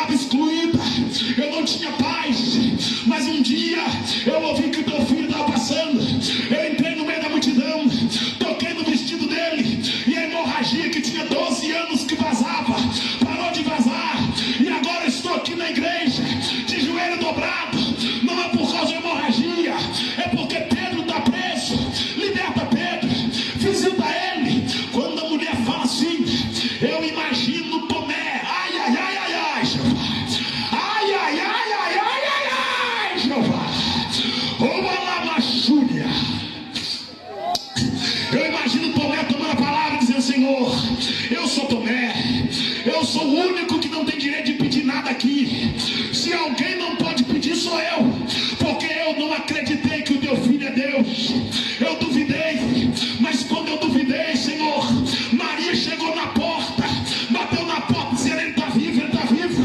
estava excluída, eu não tinha paz. Mas um dia eu ouvi que o teu filho estava passando. Eu entrei no meio da multidão, toquei no vestido dele, e a hemorragia que tinha 12 anos que vazava, parou de vazar. E agora eu estou aqui na igreja, de joelho dobrado. Não é por causa de hemorragia, é porque Pedro está preso. Liberta Pedro, visita ele. Quando a mulher fala assim, eu imagino Tomé. Ai, ai, ai, ai, ai, Jeová. Ai, ai, ai, ai, ai, ai, ai, Jeová. Obalabachúria. Eu imagino Tomé tomando a palavra e dizendo: Senhor, eu sou Tomé, eu sou o único que não tem direito de pedir nada aqui. Se alguém não pode pedir, sou eu, porque eu não acreditei que o teu filho é Deus. Eu duvidei, mas quando eu duvidei, Senhor, Maria chegou na porta, bateu na porta dizendo: ele está vivo, ele está vivo.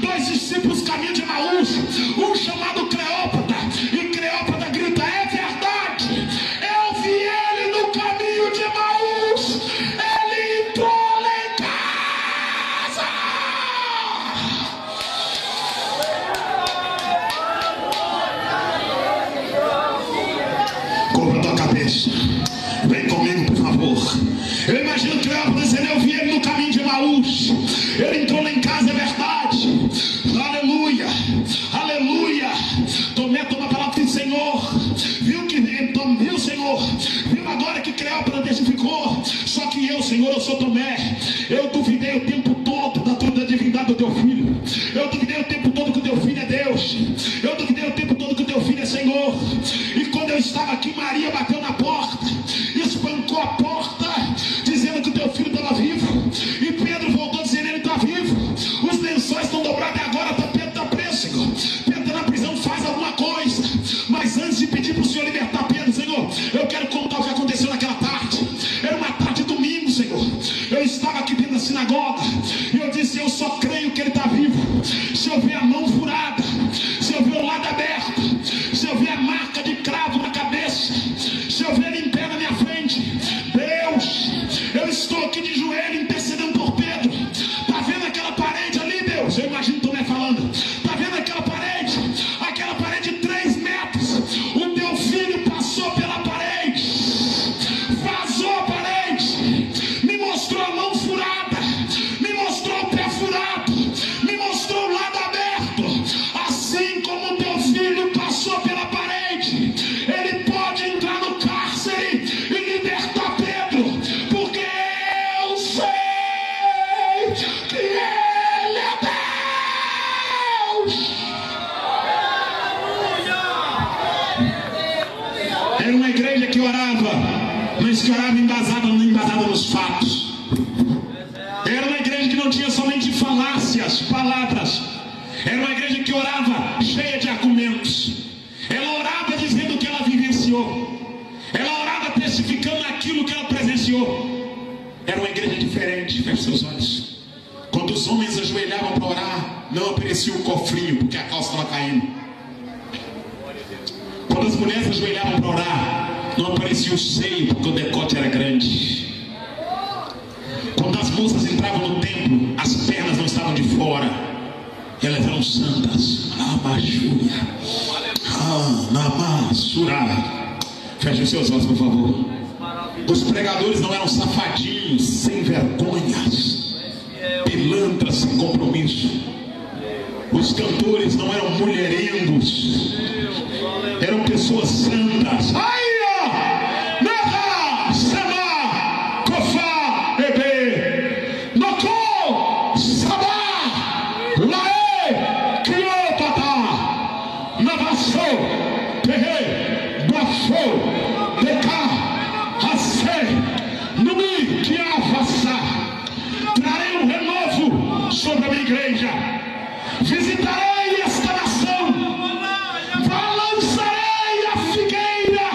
2 discípulos caminham de Emaús, um chamado Cleópatra, e Cleópatra grita: é verdade, eu vi ele no caminho de Emaús, ele entrou lá em casa. Cobra tua cabeça, vem comigo, por favor. Eu imagino Cleópatra dizendo: eu vi ele no caminho de Emaús, ele entrou lá em casa, é verdade. Aleluia, aleluia. Tomé toma a palavra do Senhor, viu Senhor, viu agora que Cleópatra testificou. Só que eu, Senhor, eu sou Tomé. Eu duvidei o tempo todo da divindade do teu filho. Eu duvidei o tempo todo que o teu filho é Deus. Eu duvidei o tempo todo que o teu filho é Senhor. E quando eu estava aqui, Maria bateu na porta, espancou a porta, dizendo que o teu filho estava vivo. E Pedro voltou dizendo: ele está vivo. Os lençóis estão dobrados e agora Pedro está preso, Senhor. Pedro está na prisão, faz alguma coisa. Mas antes de pedir para o Senhor libertar Pedro, Senhor, eu quero contar o que aconteceu naquela tarde. Era uma tarde de domingo, Senhor. Eu estava aqui dentro da sinagoga e eu disse: eu só creio que ele está vivo se eu ver a mão furada, se eu ver o lado aberto, se eu ver a marca de cravo na cabeça, se eu ver ele em pé na minha frente. Deus, eu estou aqui de joelho intercedendo por Pedro. Está vendo aquela parede ali, Deus? Eu imagino Tomé falando: está vendo aquela parede de 3 metros? O teu filho passou pela parede, vazou a parede, me mostrou a mão furada, me mostrou o pé furado, me mostrou o lado aberto. Assim como o teu filho passou pela parede, ele pode entrar no cárcere e libertar Pedro, porque eu sei que ele é Deus. Era uma igreja que orava, mas que orava embasada nos fatos. Era uma igreja que não tinha somente falácias, palavras. Era uma igreja que orava cheia de argumentos. Ela orava dizendo o que ela vivenciou. Ela orava testificando aquilo que ela presenciou. Era uma igreja diferente. Feche seus olhos. Quando os homens ajoelhavam para orar, não aparecia o cofrinho, porque a calça estava caindo. Quando as mulheres ajoelhavam para orar, não aparecia o seio, porque o decote era grande. Quando as moças entravam no templo, as pernas não estavam de fora, elas eram santas. Amachúria, Namasurá. Feche os seus olhos, por favor. Os pregadores não eram safadinhos, sem vergonhas, pilantras sem compromisso. Os cantores não eram mulherengos, eram pessoas santas. Aia! Nega! Sama! Kofá! Ebe! Noko! Sabá! Lae! Criopata! Navassou! Terre! Bafou! Deca! Hasse! Numi! Kiafassa! Trarei um renovo sobre a minha igreja. Visitarei esta nação, balançarei a figueira,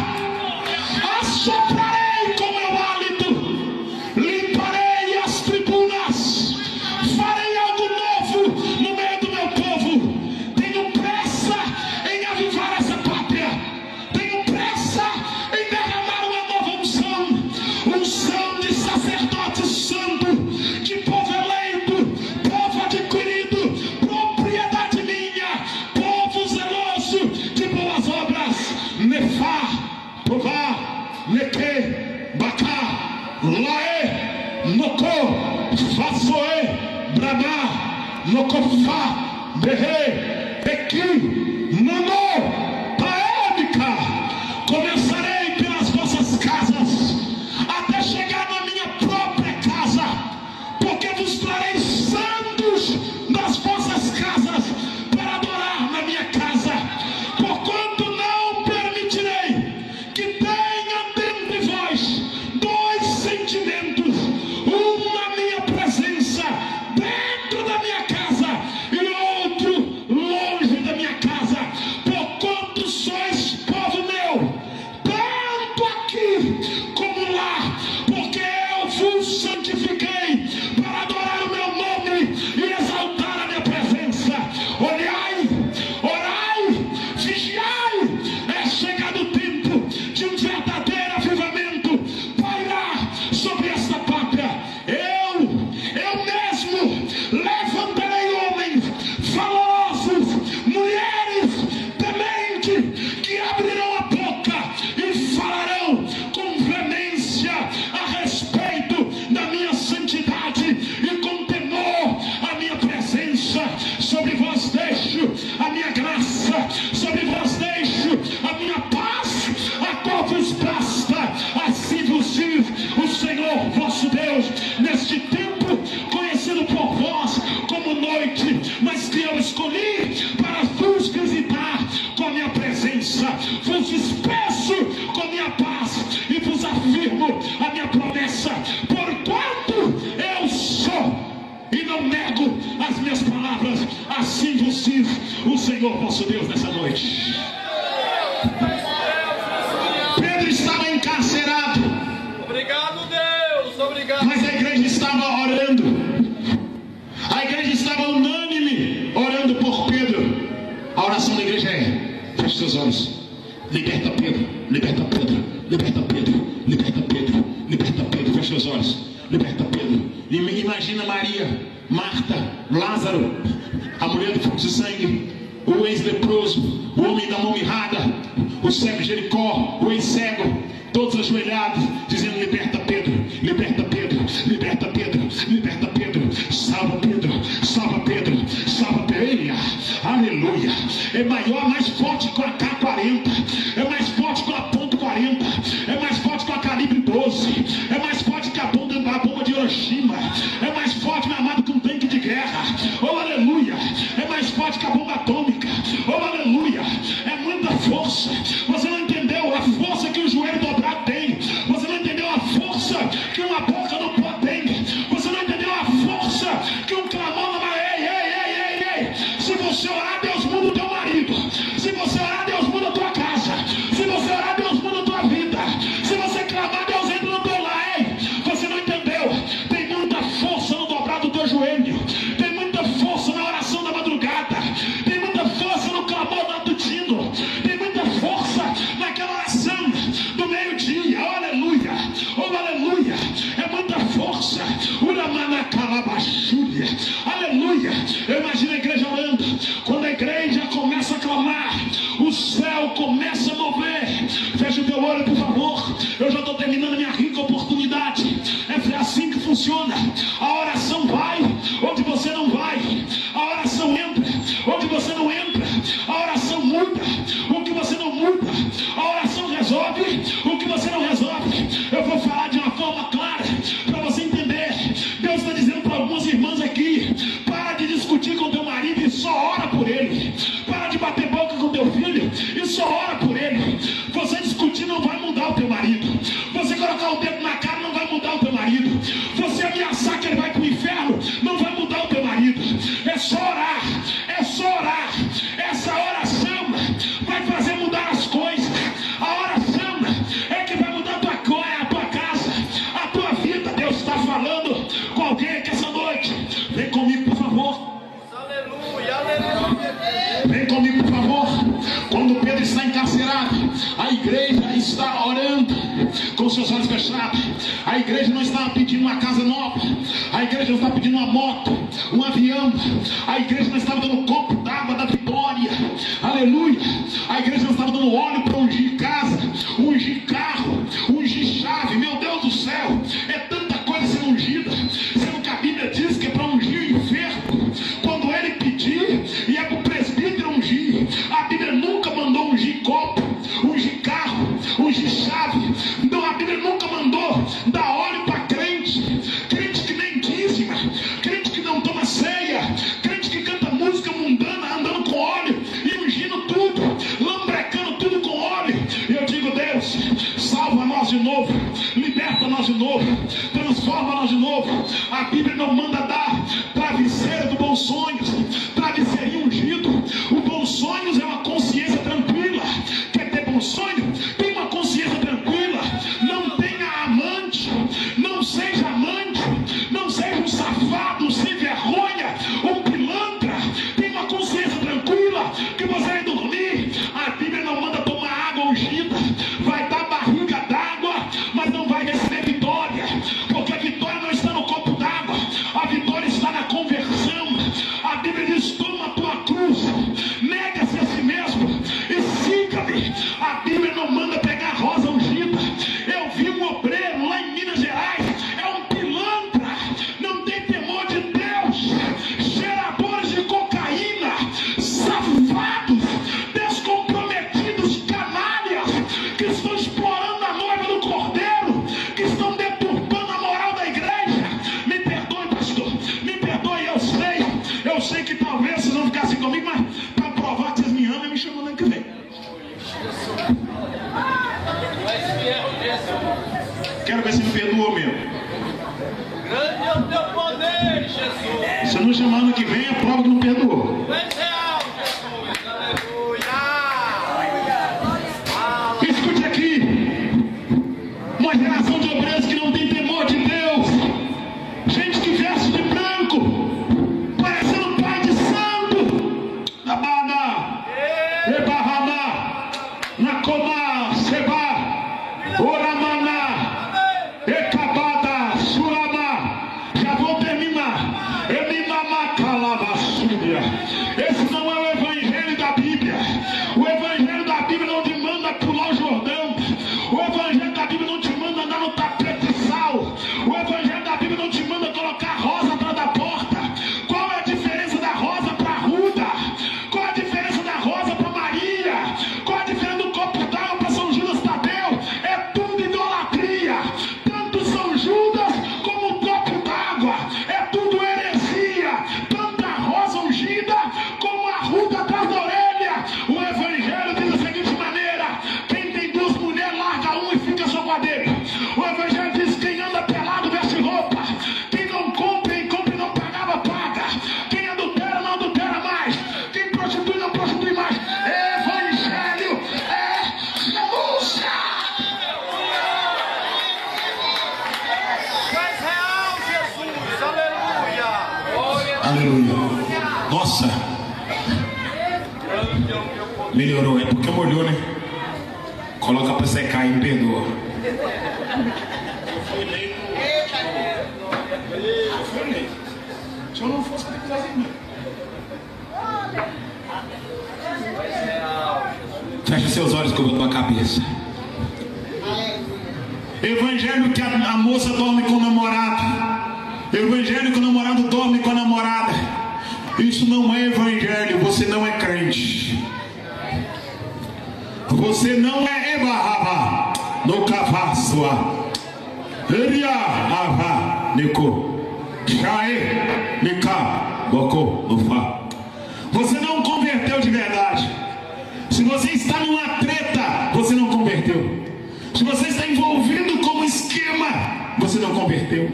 assoprarei com meu hálito, limparei as tribunas, farei algo novo no meio do meu povo. Tenho pressa em avivar essa pátria, tenho pressa em derramar uma nova unção de sacerdote santo, de povo eleito, povo adquirido, Nokofá, Berrei, Equi, Nanô, Paédica. Começarei pelas vossas casas, até chegar na minha própria casa, porque vos trarei santos das vossas casas para adorar na minha casa, porquanto não permitirei que tenha dentro de vós dois sentimentos, um na minha presença, dentro da minha casa, e outro longe da minha casa, porquanto sois povo meu, tanto aqui como lá, porque eu vos santifiquei para adorar o meu nome e exaltar a minha presença. Olhai, orai, vigiai, é chegado o tempo de um verdadeiro avivamento pairar sobre esta pátria. Eu mesmo levantarei homens valorosos, mulheres tementes, que abrirão a boca e falarão com veemência a respeito da minha santidade e com temor a minha presença. Sobre vós deixo a minha graça, sobre vós deixo a minha paz, a qual vos basta. Assim vos diz o Senhor vosso Deus, neste tempo conhecido por vós como noite, mas que eu escolhi para vos visitar com a minha presença. Vos despeço com a minha paz e vos afirmo a minha promessa, porquanto eu sou e não nego as minhas palavras. Assim vos diz o Senhor vosso Deus nessa noite. Pedro estava encarcerado, Obrigado, Deus. Obrigado. mas a igreja estava orando. A igreja estava unânime orando por Pedro. A oração da igreja é: feche seus olhos, liberta Pedro, liberta Pedro, liberta Pedro, liberta Pedro, liberta Pedro. Feche seus olhos, liberta Pedro. Imagina Maria, Marta, Lázaro, a mulher do fluxo de sangue, o ex-leproso, o homem da mão mirrada, o cego de Jericó, o ex-cego, todos ajoelhados, dizendo: liberta Pedro, liberta Pedro, liberta Pedro, liberta Pedro, salva Pedro, salva Pedro, salva Pedro. Aleluia. É maior, mais forte com a K-40, é mais forte com a ponto .40, é mais forte com a calibre 12, é mais forte que a bomba de Hiroshima, é mais forte, meu amado, que um tanque de guerra. Oh, aleluia. É mais forte que a bomba atômica. Oh, aleluia. É muita força. Você não entendeu a força que o joelho dobrado tem. Você não entendeu a força que uma boca no pó tem. Você não entendeu a força que um clamor na mão. Ei. Se você orar, Deus muda o teu marido. Se você orar, Deus muda a tua casa. Se você orar, Deus muda a tua vida. Se você clamar, Deus entra no teu lar. Ei, você não entendeu. Tem muita força no dobrado do teu joelho. Tem muita força na oração da madrugada. Tem muita força no clamor matutino. Tem muita força naquela oração do meio-dia. Oh, aleluia. Oh, aleluia. É muita força. Aleluia. Eu imagino a igreja orando. Quando a igreja começa a clamar, o céu começa a mover. Fecha o teu olho, por favor. Eu já estou terminando a minha rica oportunidade. É assim que funciona. A oração vai onde você não vai. A oração entra onde você não entra. A oração muda o que você não muda. A oração resolve o que você não resolve. Eu vou falar de uma forma clara para você entender. Deus está dizendo para algumas irmãs aqui: para de discutir com teu marido e só ora por ele. Para de bater boca com teu filho e só ora por ele. Você discutir não vai mudar o teu marido. Você colocar o dedo na cara não vai mudar o teu marido. Você ameaçar que ele vai para o inferno não vai mudar o teu marido. É só orar. É só orar. Essa oração vai fazer mudar as coisas. A oração é que vai mudar a tua casa, a tua vida. Deus está falando com alguém aqui essa noite. Vem comigo, por favor. Aleluia, aleluia. Vem comigo, por favor. Quando Pedro está encarcerado, a igreja está orando com seus olhos fechados. A igreja não estava pedindo uma casa nova. A igreja não estava pedindo uma moto, um avião. A igreja não estava dando um copo d'água da vitória. Aleluia. A igreja não estava dando óleo para ungir casa, ungir carro, ungir chave. Meu Deus do céu, é tanta coisa sendo ungida. Sendo que a Bíblia diz que é para ungir o enfermo. Quando transforma-nós de novo. A Bíblia não manda dar travesseiro do Bons Sonhos, travesseirinho ungido. O Bons Sonhos é uma consciência tranquila. Quer ter bom sonho? Tem uma consciência tranquila. Não tenha amante, não seja amante, não seja um safado, sem vergonha, um pilantra. Tem uma consciência tranquila que você vai dormir. A Bíblia não manda tomar água ungida. Vai dar barriga d'água, mas não vai receber vitória, porque a vitória não está no copo d'água, a vitória está na conversão. A Bíblia diz: toma a tua cruz, nega-se a si mesmo e siga-me. A Bíblia não manda pegar rosa ungida. Eu vi um obreiro lá em Minas Gerais, é um pilantra, não tem temor de Deus, cheiradores de cocaína, safados, descomprometidos, canalhas, que estão explorando a noiva do Cordeiro, que estão deturpando a moral da igreja. Me perdoe, pastor, me perdoe, eu sei que talvez vocês vão ficar assim comigo, mas para provar que vocês me amam, me chamam ano que vem. Quero ver se me perdoou mesmo. Grande é o teu poder, Jesus. Se não chamar ano que vem, é prova que não perdoou. És real, Jesus. Aleluia. Escute aqui. Uma geração de obreiros que não tem temor de Deus. Gente que veste de branco, parecendo pai de santo. Abada, Ebarramá, Nacomá, Seba, Oramana, Ekabada, Suramá. Já vou terminar. Eminamá, Calavassúria. Esse não é o evangelho da Bíblia. O evangelho da Bíblia não te manda pular o Jordão. O evangelho da Bíblia não te manda andar no tapete de sal. O evangelho da Bíblia não te manda colocar rosa atrás da porta. Qual é a diferença da rosa para Ruda? Qual é a diferença da rosa para Maria? Qual é a diferença do copo d'água para São Judas Tadeu? É tudo idolatria. Tanto São Judas como o copo d'água. É tudo heresia. Tanto a rosa ungida como a Ruda atrás da orelha. O evangelho diz da seguinte maneira: quem tem duas mulheres larga uma e fica só com a dele. O evangelho diz: quem anda pelado veste roupa. Quem não compra e compra e não pagava, paga. Quem adultera não adultera mais. Quem prostitui não prostitui mais. Evangelho é renúncia. Tu és real, Jesus. Aleluia. Glória a Aleluia. Nossa, Grande é o teu poder. melhorou. É porque molhou, né? Coloca pra secar e me perdoa. Se eu não fosse, tem que trazer mesmo. Fecha seus olhos que eu vou tua cabeça. Evangelho que a moça dorme com o namorado. Evangelho que o namorado dorme com a namorada. Isso não é evangelho. Você não é crente. Você não é Ebarrava no Cavaçoa. Eria Ava Nico. Chae Nika Boko Ufa. Você não converteu de verdade. Se você está numa treta, você não converteu. Se você está envolvido com um esquema, você não converteu.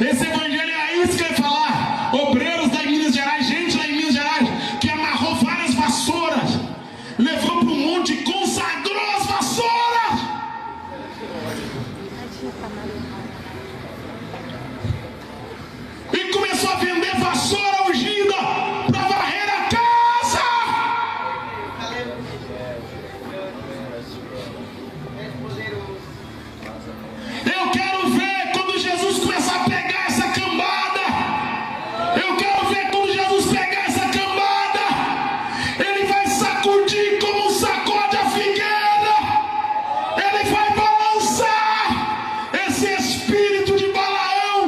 Esse evangelho é isso que eu ia falar. Obreiros da Minas Gerais, gente lá em Minas Gerais, que amarrou várias vassouras, levou para o monte e consagrou as vassouras. E começou a vender vassoura ungida para varrer a casa. Eu quero ver quando Jesus começar a pegar essa cambada. Eu quero ver quando Jesus pegar essa cambada. Ele vai sacudir como sacode a figueira. Ele vai balançar esse espírito de Balaão.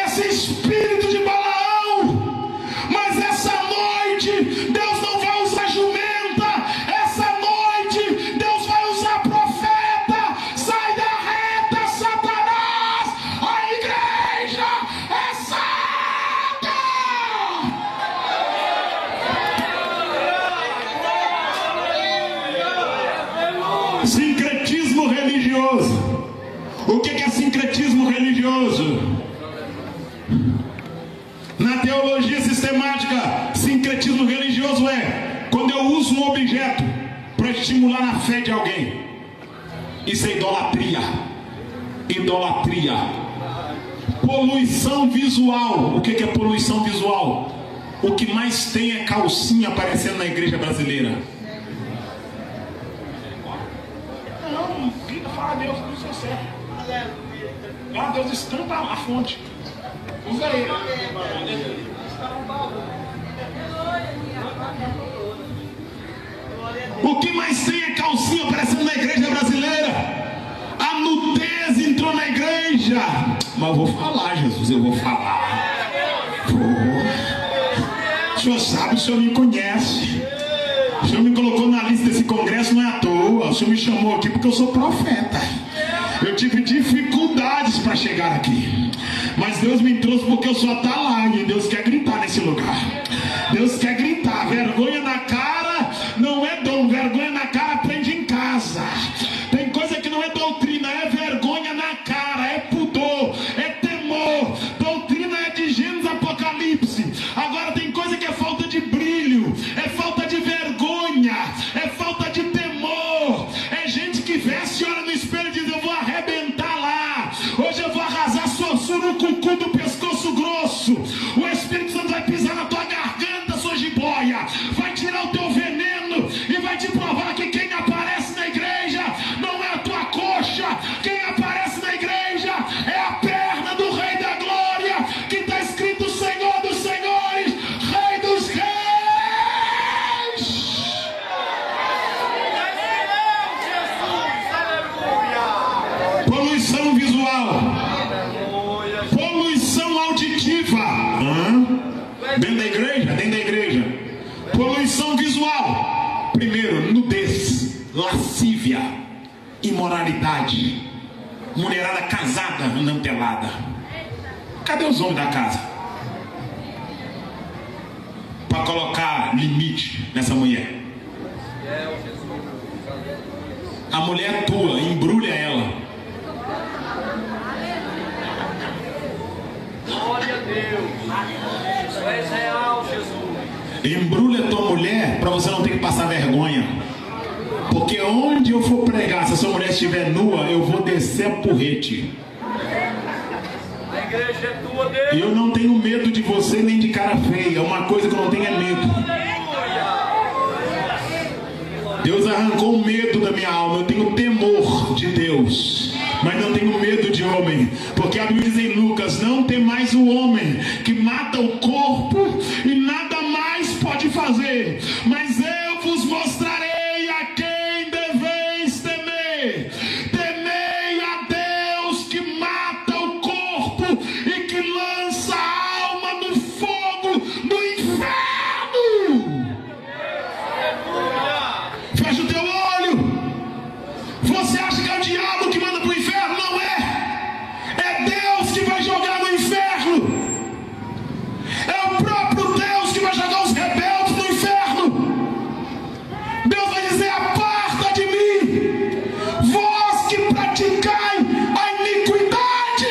Esse espírito de Balaão. Mas essa noite Deus não vai usar jumenta. Essa noite Deus vai usar profeta. Sai da reta, Satanás. A igreja é santa. Sincretismo religioso. O que é sincretismo religioso? Na teologia sistemática, sincretismo religioso é quando eu uso um objeto para estimular a fé de alguém. Isso é idolatria. Idolatria. Poluição visual. O que é poluição visual? O que mais tem é calcinha aparecendo na igreja brasileira. Não, fala a Deus, não sei se é. Ah, Deus estampa a fonte. Usa ele. O que mais tem é calcinha aparecendo na igreja brasileira. A nudez entrou na igreja. Mas eu vou falar, Jesus, eu vou falar. O senhor sabe, o senhor me conhece. O senhor me colocou na lista desse congresso, não é à toa. O senhor me chamou aqui porque eu sou profeta. Eu tive dificuldades para chegar aqui, mas Deus me trouxe porque eu sou atalho e Deus quer gritar nesse lugar. Deus quer gritar. Vergonha na cara não é dom, vergonha na cara aprende em casa. Tem coisa que não é doutrina, é vergonha na cara, é pudor, é temor. Doutrina é de Gênesis, Apocalipse. Agora tem coisa que é falta de brilho, é falta de vergonha, é falta de temor. É gente que veste, olha no espelho e diz: eu vou arrebentar lá, hoje eu vou arrasar sua surucucu do pescoço grosso. O Espírito Santo vai pisar na tua garganta, sua jiboia, vai tirar o teu veneno e vai te provar que quem aparece na igreja não é a tua coxa. Quem aparece na igreja é a perna do Rei da Glória, que está escrito Senhor dos Senhores, Rei dos Reis. Poluição visual, poluição auditiva. Dentro da igreja? Dentro da igreja. Poluição visual. Primeiro, nudez, lascívia, imoralidade. Mulherada casada andando pelada. Cadê os homens da casa para colocar limite nessa mulher? A mulher tua, embrulha ela. Glória a Deus. Tu és real, Jesus. Embrulha tua mulher para você não ter que passar vergonha. Porque onde eu for pregar, se a sua mulher estiver nua, eu vou descer a porrete. A igreja é tua, Deus. E eu não tenho medo de você nem de cara feia. Uma coisa que eu não tenho é medo. Deus arrancou o medo da minha alma. Eu tenho temor de Deus, mas não tenho medo de homem. Porque a Bíblia diz em Lucas: não tem mais o homem que mata o corpo e nada mais pode fazer. Mas eu vos mostrarei a quem deveis temer. Temei a Deus que mata o corpo e que lança a alma no fogo do inferno. Fecha o teu olho. Você acha que é o diabo que manda para o inferno? Não é. É Deus que vai jogar no inferno. É o próprio Deus que vai jogar os rebeldes no inferno. Deus vai dizer: aparta de mim, vós que praticai a iniquidade.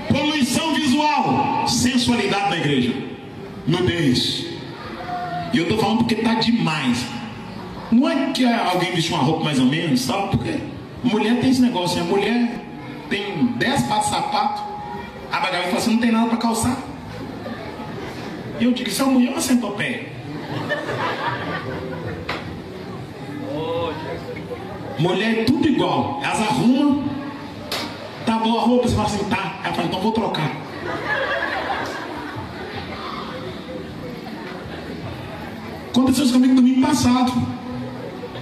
Poluição visual, sensualidade na igreja, nudez. E eu estou falando porque está demais. Não é que alguém veste uma roupa mais ou menos, sabe? Porque mulher tem esse negócio, né? Mulher tem 10 pares de sapato, a bagagem fala assim: não tem nada para calçar. E eu digo: isso é uma mulher ou uma centopeia? Mulher é tudo igual, elas arrumam, tá boa a roupa, você fala assim: tá. Ela fala: então vou trocar. Aconteceu isso comigo domingo passado.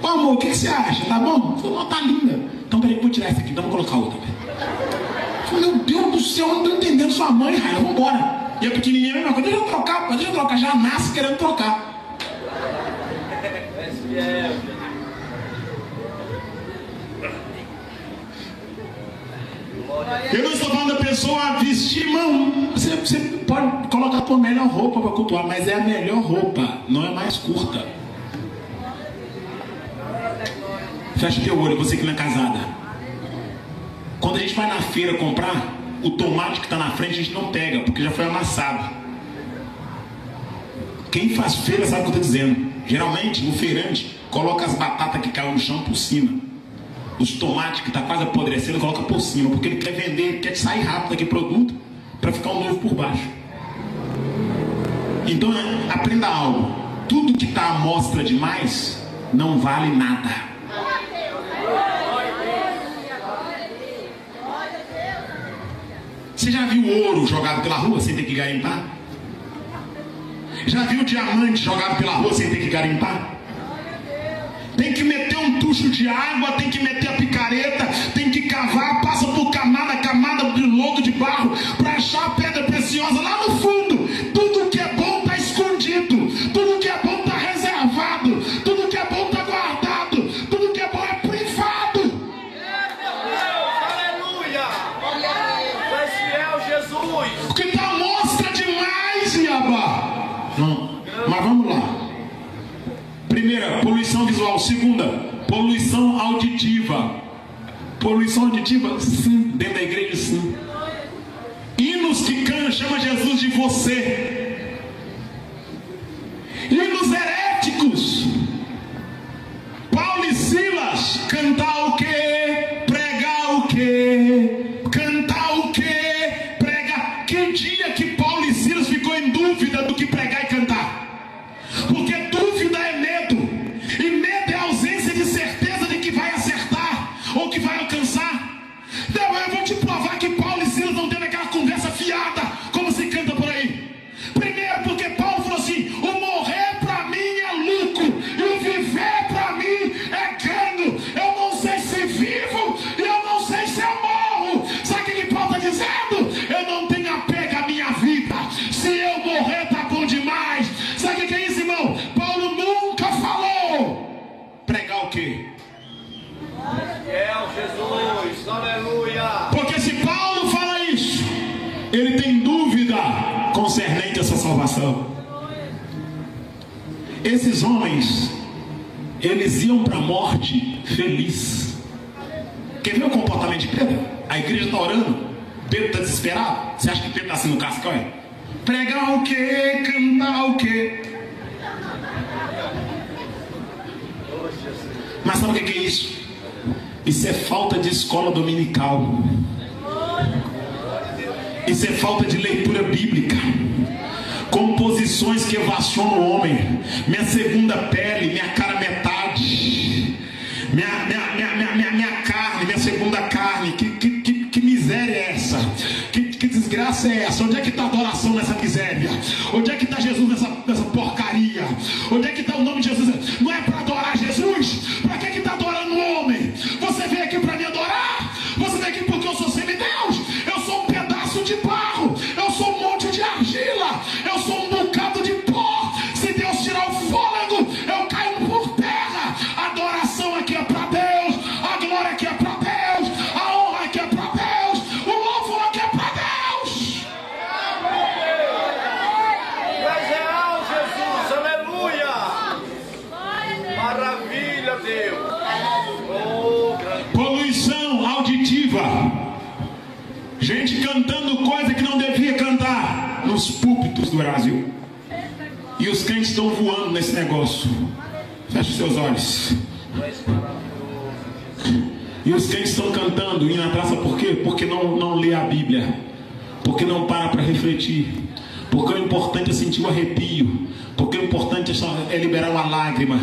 Ô amor, o que você acha? Tá bom? Eu falei: não, tá linda. Então peraí, vou tirar essa aqui, então vou colocar outra. Eu falei: meu Deus do céu, eu não tô entendendo sua mãe, Raia, vambora. E a pequenininha, a mesma coisa: deixa eu trocar, deixa eu trocar. Já nasce querendo trocar. Eu não estou falando da pessoa vestir, não. Você pode colocar a tua melhor roupa para cultuar, mas é a melhor roupa, não é mais curta. Fecha teu olho, você que não é casada. Quando a gente vai na feira comprar, o tomate que está na frente a gente não pega, porque já foi amassado. Quem faz feira sabe o que eu estou dizendo. Geralmente o feirante coloca as batatas que caem no chão por cima. Os tomates que está quase apodrecendo coloca por cima, porque ele quer vender, ele quer sair rápido daquele produto para ficar um novo por baixo. Então aprenda algo. Tudo que está à mostra demais não vale nada. Você já viu ouro jogado pela rua sem ter que garimpar? Já viu diamante jogado pela rua sem ter que garimpar? Tem que meter um tucho de água, tem que meter a picareta, tem que cavar, passa por camada de lodo, de barro, para achar a pedra preciosa lá no fundo. Tudo que é bom está escondido, tudo que é bom está reservado, tudo que é bom está guardado, tudo que é bom é privado. Aleluia! Tu és fiel, Jesus! O que está mostra demais, Iabá. Não, mas vamos lá. Primeira, poluição visual. Segunda, poluição auditiva. Poluição auditiva, sim, dentro da igreja, sim. Hinos que cantam, chama Jesus de você. Hinos heréticos. Paulo e Silas, cantar o quê? Pregar o quê? Cantar o quê? Pregar. Que dia que Paulo e Silas ficou em dúvida do que pregar e cantar? Porque dúvida é medo, e medo é a ausência de certeza de que vai acertar ou que vai alcançar. Então eu vou te provar que Paulo e Silas não teve aquela conversa fiada como se canta por aí. Primeiro porque Paulo falou assim: o morrer para mim é lucro e o viver para mim é ganho. Eu não sei se vivo e eu não sei se eu morro. Sabe o que Paulo está dizendo? Eu não tenho apego à minha vida. Se eu morrer tá bom demais. Sabe o que é isso, irmão? Paulo nunca falou pregar o quê? Fiel, Jesus! Aleluia! Porque se Paulo fala isso, ele tem dúvida concernente à sua salvação. Esses homens, eles iam para a morte feliz. Quer ver o comportamento de Pedro? A igreja está orando, Pedro está desesperado. Você acha que Pedro está assim no cascão? Pregar o quê? Cantar o quê? Mas sabe o que é isso? Isso é falta de escola dominical. Isso é falta de leitura bíblica. Composições que evacionam o homem. Minha segunda pele, minha cara metade. Minha carne, minha segunda carne. Que miséria é essa? Que desgraça é essa? Onde é que está a adoração nessa miséria? Onde é que está Jesus nessa porcaria? Onde é que está o nome de Jesus? Não é para adorar Jesus? Para que está adorando o homem? Você veio aqui para me adorar? Você veio aqui porque eu sou semideus? Eu sou um pedaço de barro. Eu sou um monte de argila. Eu sou um bocado de pó. Se Deus tirar o fôlego, eu caio por terra. A adoração aqui é para Deus. A glória aqui é para Deus. A honra aqui é para Deus. O louvor aqui é para Deus. Tu és real, Jesus! Aleluia! Maravilha, Deus! Oh, grande... Poluição auditiva. Gente cantando coisa que não devia cantar nos púlpitos do Brasil. E os crentes estão voando nesse negócio. Feche seus olhos. E os crentes estão cantando, indo na praça, por quê? Porque não lê a Bíblia. Porque não para refletir. Porque o importante é sentir o arrepio. Porque o importante é liberar uma lágrima.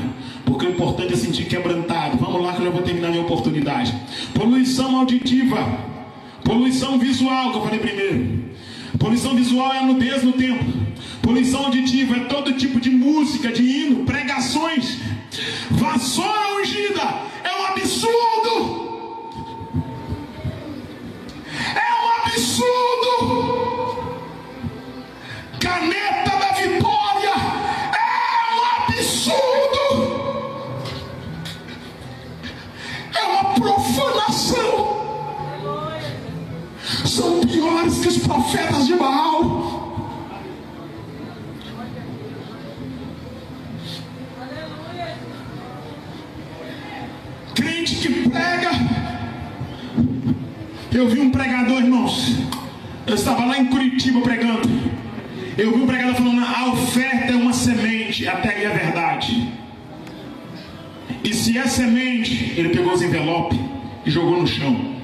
Porque o importante é sentir quebrantado. Vamos lá que eu já vou terminar minha oportunidade. Poluição auditiva. Poluição visual, que eu falei primeiro. Poluição visual é a nudez no templo. Poluição auditiva é todo tipo de música, de hino, pregações. Vassoura ungida é um absurdo. É um absurdo. Caneta da vitória é um absurdo. É uma profanação. São piores que os profetas de Baal. Eu vi um pregador, irmãos. Eu estava lá em Curitiba pregando. Eu vi um pregador falando: a oferta é uma semente, até aí é verdade. E se é semente, ele pegou os envelopes e jogou no chão.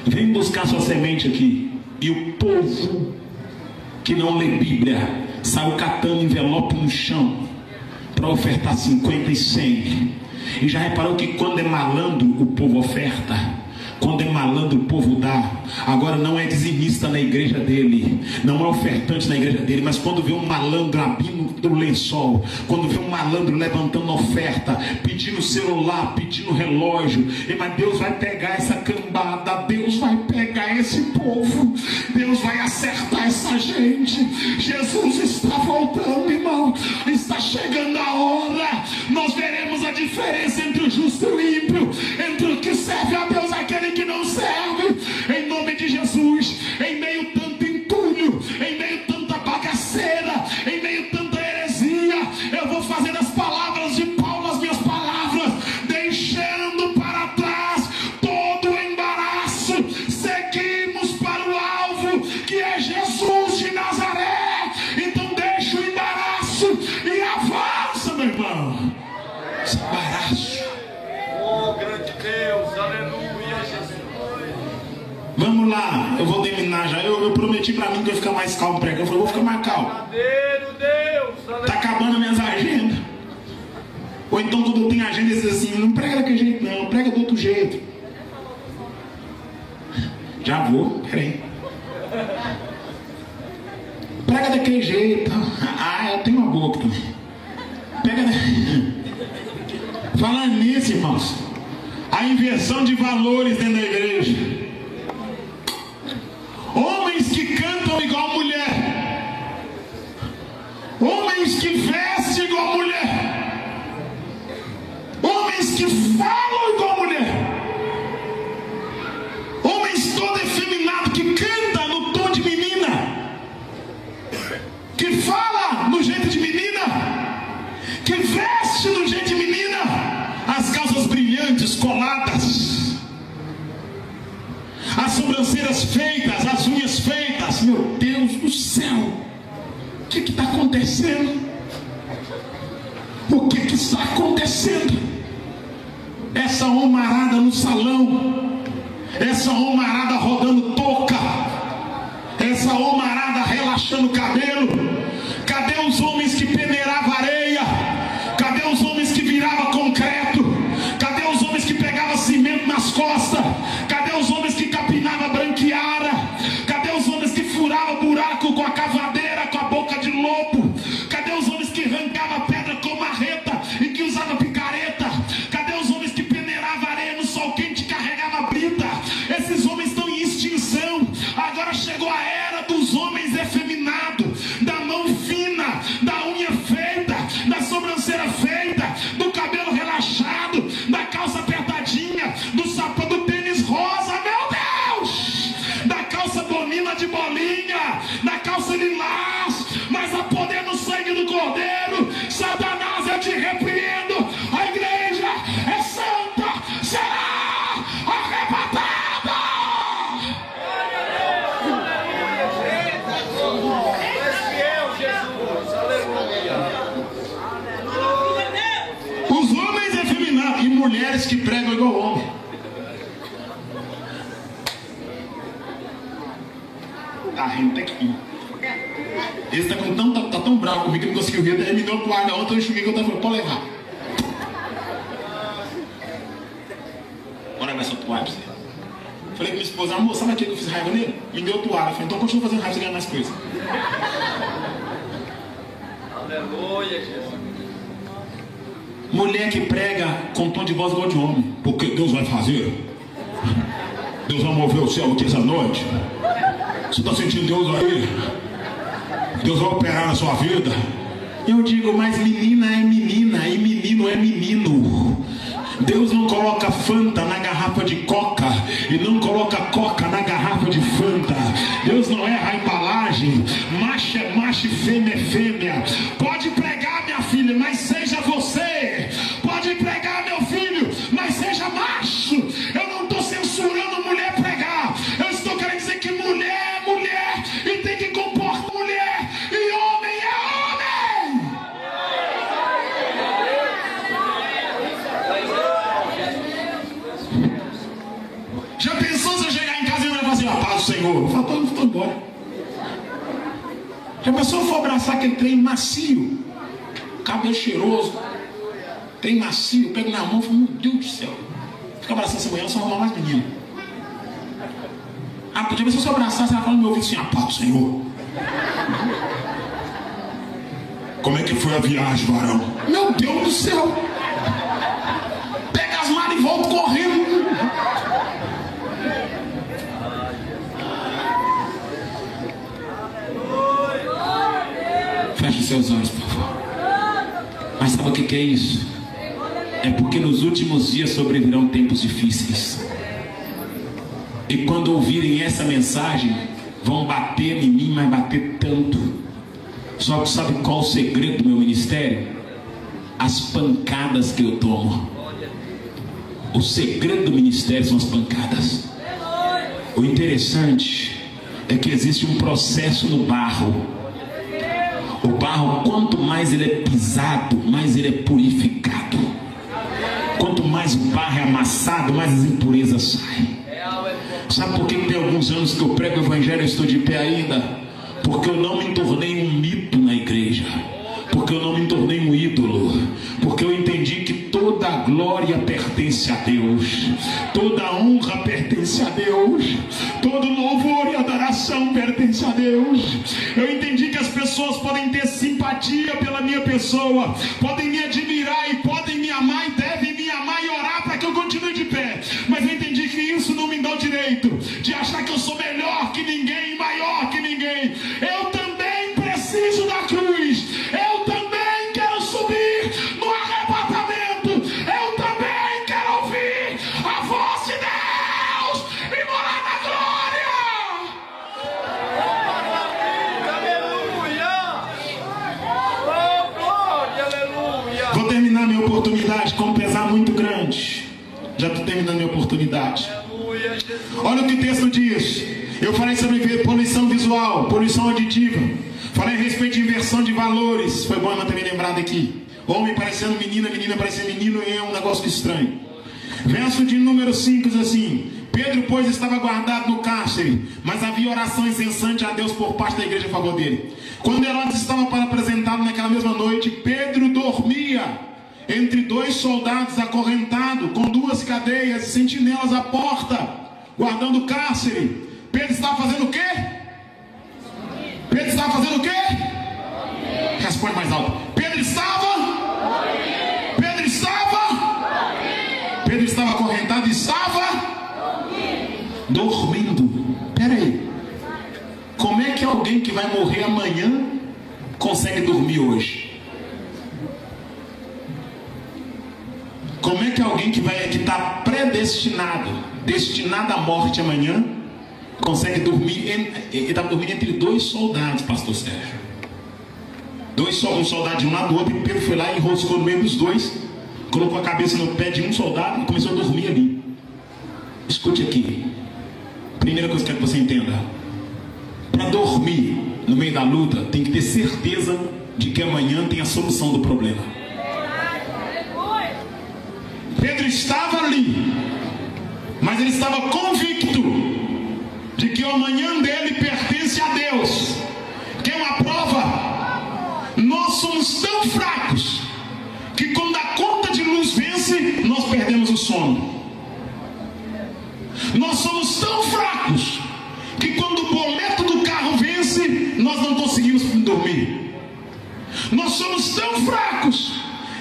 Vem buscar sua semente aqui. E o povo que não lê Bíblia saiu catando envelope no chão para ofertar 50 e 100. E já reparou que quando é malandro o povo oferta? Quando é malandro o povo dá. Agora não é dizimista na igreja dele, não é ofertante na igreja dele, mas quando vê um malandro abrindo do lençol, quando vê um malandro levantando oferta, pedindo celular, pedindo relógio, mas Deus vai pegar essa cambada, Deus vai pegar esse povo, Deus vai acertar essa gente. Jesus está voltando, irmão, está chegando a hora. Nós veremos a diferença entre o justo e o ímpio, entre o que serve a Deus e aquele que não serve, em nome de Jesus. Em meio tanto entulho, em meio tanta bagaceira, em meio tanta heresia, eu vou fazer das palavras de Paulo as minhas palavras, deixando para trás todo o embaraço, seguimos para o alvo, que é Jesus de Nazaré. Então deixa o embaraço e avança, meu irmão. Esse embaraço. Oh, grande Deus, aleluia, Jesus. Vamos lá, eu vou terminar já. Eu prometi pra mim que eu ia ficar mais calmo pregando. Eu falei: vou ficar mais calmo. Tá acabando minhas agendas. Ou então quando eu tenho agenda, eles dizem assim: não prega daquele jeito não, prega do outro jeito. Já vou, peraí. Prega daquele jeito. Ah, eu tenho uma boca também. Pega Falando nisso, irmãos, a inversão de valores dentro da igreja. Homens que cantam igual mulher, homens que vestem igual mulher, homens que falam igual mulher, homens todo efeminado que canta no tom de menina, que fala no jeito de menina, que veste no jeito de menina, as calças brilhantes coladas, as sobrancelhas feitas, as unhas feitas. Meu Deus do céu, o que está acontecendo? O que está acontecendo? Essa homarada no salão, essa homarada rodando touca, essa homarada relaxando o cabelo. Cadê os homens que peneiravam areia? Cadê os homens que viravam concreto? Cadê os homens que pegavam cimento nas costas? Cadê os homens que capinavam branqueara? Cadê os homens que furavam buraco com a cavadeira, com a boca de lobo? Cadê os homens que arrancavam pedra com marreta e que usavam picareta? Cadê os homens que peneiravam areia no sol quente e carregavam brita? Esses homens estão em extinção. Agora chegou a era dos homens efeminados, da mão fina, da unha feita, da sobrancelha feita, do cabelo relaxado, da calça apertadinha, do sapato, do tênis rosa, meu Deus, da calça bonina de bolinha, da calça lilás, mas a poder no sangue do Cordeiro. Satanás, eu te repreendo. A igreja é santa, será arrebatada. Os homens efeminados e mulheres que pregam igual homem. Tá rindo até aqui. Esse tá tão bravo comigo que não conseguiu rir. Ele me deu a toalha ontem, eu enxuguei que eu tava falando: pode levar. Bora levar essa toalha pra você. Falei com minha esposa: amor, sabe aquele que eu fiz raiva nele? Me deu a toalha. Falei: então continua fazendo raiva pra você ganhar mais coisas. Aleluia, Jesus. Mulher que prega com tom de voz igual de homem. Porque Deus vai fazer. Deus vai mover o céu aqui essa noite. Você está sentindo Deus aí? Deus vai operar na sua vida. Eu digo: mas menina é menina e menino é menino. Deus não coloca Fanta na garrafa de Coca e não coloca Coca na garrafa de Fanta. Deus não erra a embalagem. Macho é macho e fêmea é fêmea. Pode pregar, minha filha, mas seja você. Pode pregar, meu filho, mas seja macho. Eu não estou censurando mulher pregar. Senhor. Eu falo, estou embora. Já pensou se for abraçar aquele trem macio, cabelo cheiroso, trem macio, eu pego na mão e falo, meu Deus do céu. Fica abraçando essa mulher, só arrumar mais menino. Ah, podia ver se eu abraçar, você vai falar no meu ouvido assim, a paz do Senhor. Como é que foi a viagem, varão? Meu Deus do céu. Pega as malas e volta correndo. Feche seus olhos, por favor. Mas sabe o que é isso? É porque nos últimos dias sobrevirão tempos difíceis. E quando ouvirem essa mensagem, vão bater em mim, mas bater tanto. Só que sabe qual o segredo do meu ministério? As pancadas que eu tomo. O segredo do ministério são as pancadas. O interessante é que existe um processo no barro. O barro, quanto mais ele é pisado, mais ele é purificado. Quanto mais o barro é amassado, mais as impurezas saem. Sabe por que tem alguns anos que eu prego o evangelho e estou de pé ainda? Porque eu não me tornei um mito na igreja. Porque eu não me tornei um ídolo. Porque eu entendi que toda a glória pertence a Deus. Toda a honra pertence a Deus. Todo louvor e adoração pertence a Deus. Eu entendi que as pessoas podem ter simpatia pela minha pessoa. Podem me admirar e podem me amar e devem me amar e orar para que eu continue de pé. Mas eu entendi que isso não me dá o direito de achar que eu sou melhor que ninguém, maior que ninguém. Eu também preciso da cruz. Eu também quero subir no arrebatamento. Eu também quero ouvir a voz de Deus e morar na glória. Aleluia! Oh, glória, aleluia! Vou terminar minha oportunidade com um pesar muito grande. Já estou terminando minha oportunidade. Olha o que o texto diz. Eu falei sobre poluição visual, poluição auditiva. Falei a respeito de inversão de valores. Foi bom eu ter me lembrado aqui. Homem parecendo menina, menina parecendo menino, e é um negócio estranho. Verso de número 5 diz assim: Pedro, pois, estava guardado no cárcere, mas havia oração incessante a Deus por parte da igreja a favor dele. Quando Herodes estava para apresentá-lo naquela mesma noite, Pedro dormia entre dois soldados acorrentado, com duas cadeias e sentinelas à porta, guardando o cárcere. Pedro estava fazendo o quê? Pedro estava fazendo o quê? Responde mais alto. Pedro estava? Pedro estava acorrentado e estava? Dormindo. Espera aí. Como é que alguém que vai morrer amanhã consegue dormir hoje? Como é que alguém que está predestinado, destinado à morte amanhã, consegue dormir? Ele estava dormindo entre dois soldados, pastor Sérgio. Um soldado de um lado do outro, e Pedro foi lá e enroscou no meio dos dois, colocou a cabeça no pé de um soldado e começou a dormir ali. Escute aqui. Primeira coisa que eu quero que você entenda: para dormir no meio da luta, tem que ter certeza de que amanhã tem a solução do problema. Pedro estava ali, mas ele estava convicto de que o amanhã dele pertence a Deus. Que é uma prova. Nós somos tão fracos que quando a conta de luz vence, nós perdemos o sono. Nós somos tão fracos que quando o boleto do carro vence, nós não conseguimos dormir. Nós somos tão fracos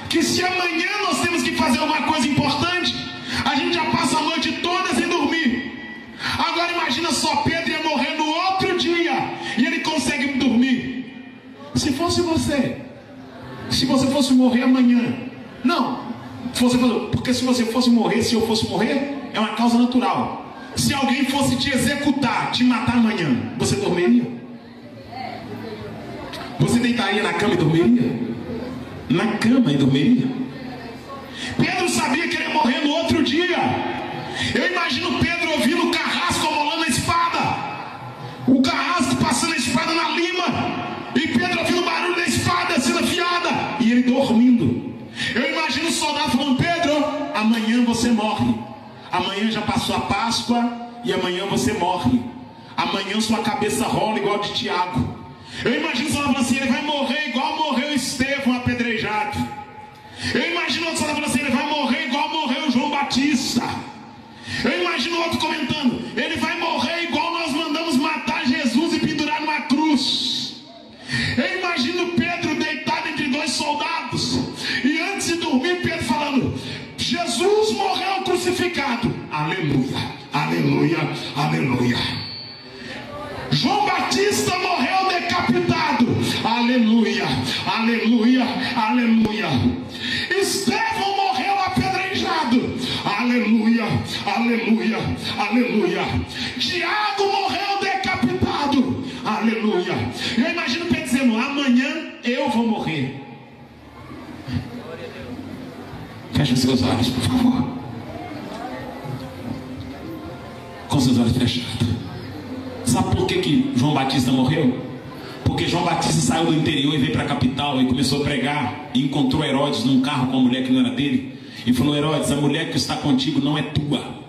que se amanhã nós temos que fazer alguma coisa importante, a gente já passa a noite toda sem dormir. Agora imagina só, Pedro ia morrer no outro dia e ele consegue dormir. Se fosse você, se você fosse morrer amanhã, não, porque se você fosse morrer, se eu fosse morrer, é uma causa natural. Se alguém fosse te executar, te matar amanhã, você dormiria? Você deitaria na cama e dormiria? Na cama e dormiria? Pedro sabia que ele ia morrer no outro dia. Eu imagino Pedro ouvindo o carrasco rolando a espada, o carrasco passando a espada na lima, e Pedro ouvindo o barulho da espada sendo afiada, e ele dormindo. Eu imagino o soldado falando: Pedro, amanhã você morre. Amanhã já passou a Páscoa e amanhã você morre. amanhã sua cabeça rola igual de Tiago. Eu imagino você falando assim: ele vai morrer igual morreu Estevão apedrejado. Eu imagino outro falando assim: ele vai morrer igual morreu João Batista. Eu imagino outro comentando: ele vai morrer igual nós mandamos matar Jesus e pendurar numa cruz. Eu imagino Pedro deitado entre dois soldados, e antes de dormir Pedro falando: Jesus morreu crucificado. Aleluia, aleluia, aleluia. João Batista morreu decapitado. Aleluia, aleluia, aleluia. Estevão morreu apedrejado. Aleluia, aleluia, aleluia. Tiago morreu decapitado. Aleluia. Eu imagino Pedro dizendo: amanhã eu vou morrer. Feche seus olhos, por favor. Com seus olhos fechados. Sabe por que João Batista morreu? Porque João Batista saiu do interior e veio para a capital e começou a pregar. E encontrou Herodes num carro com a mulher que não era dele. E falou: Herodes, a mulher que está contigo não é tua.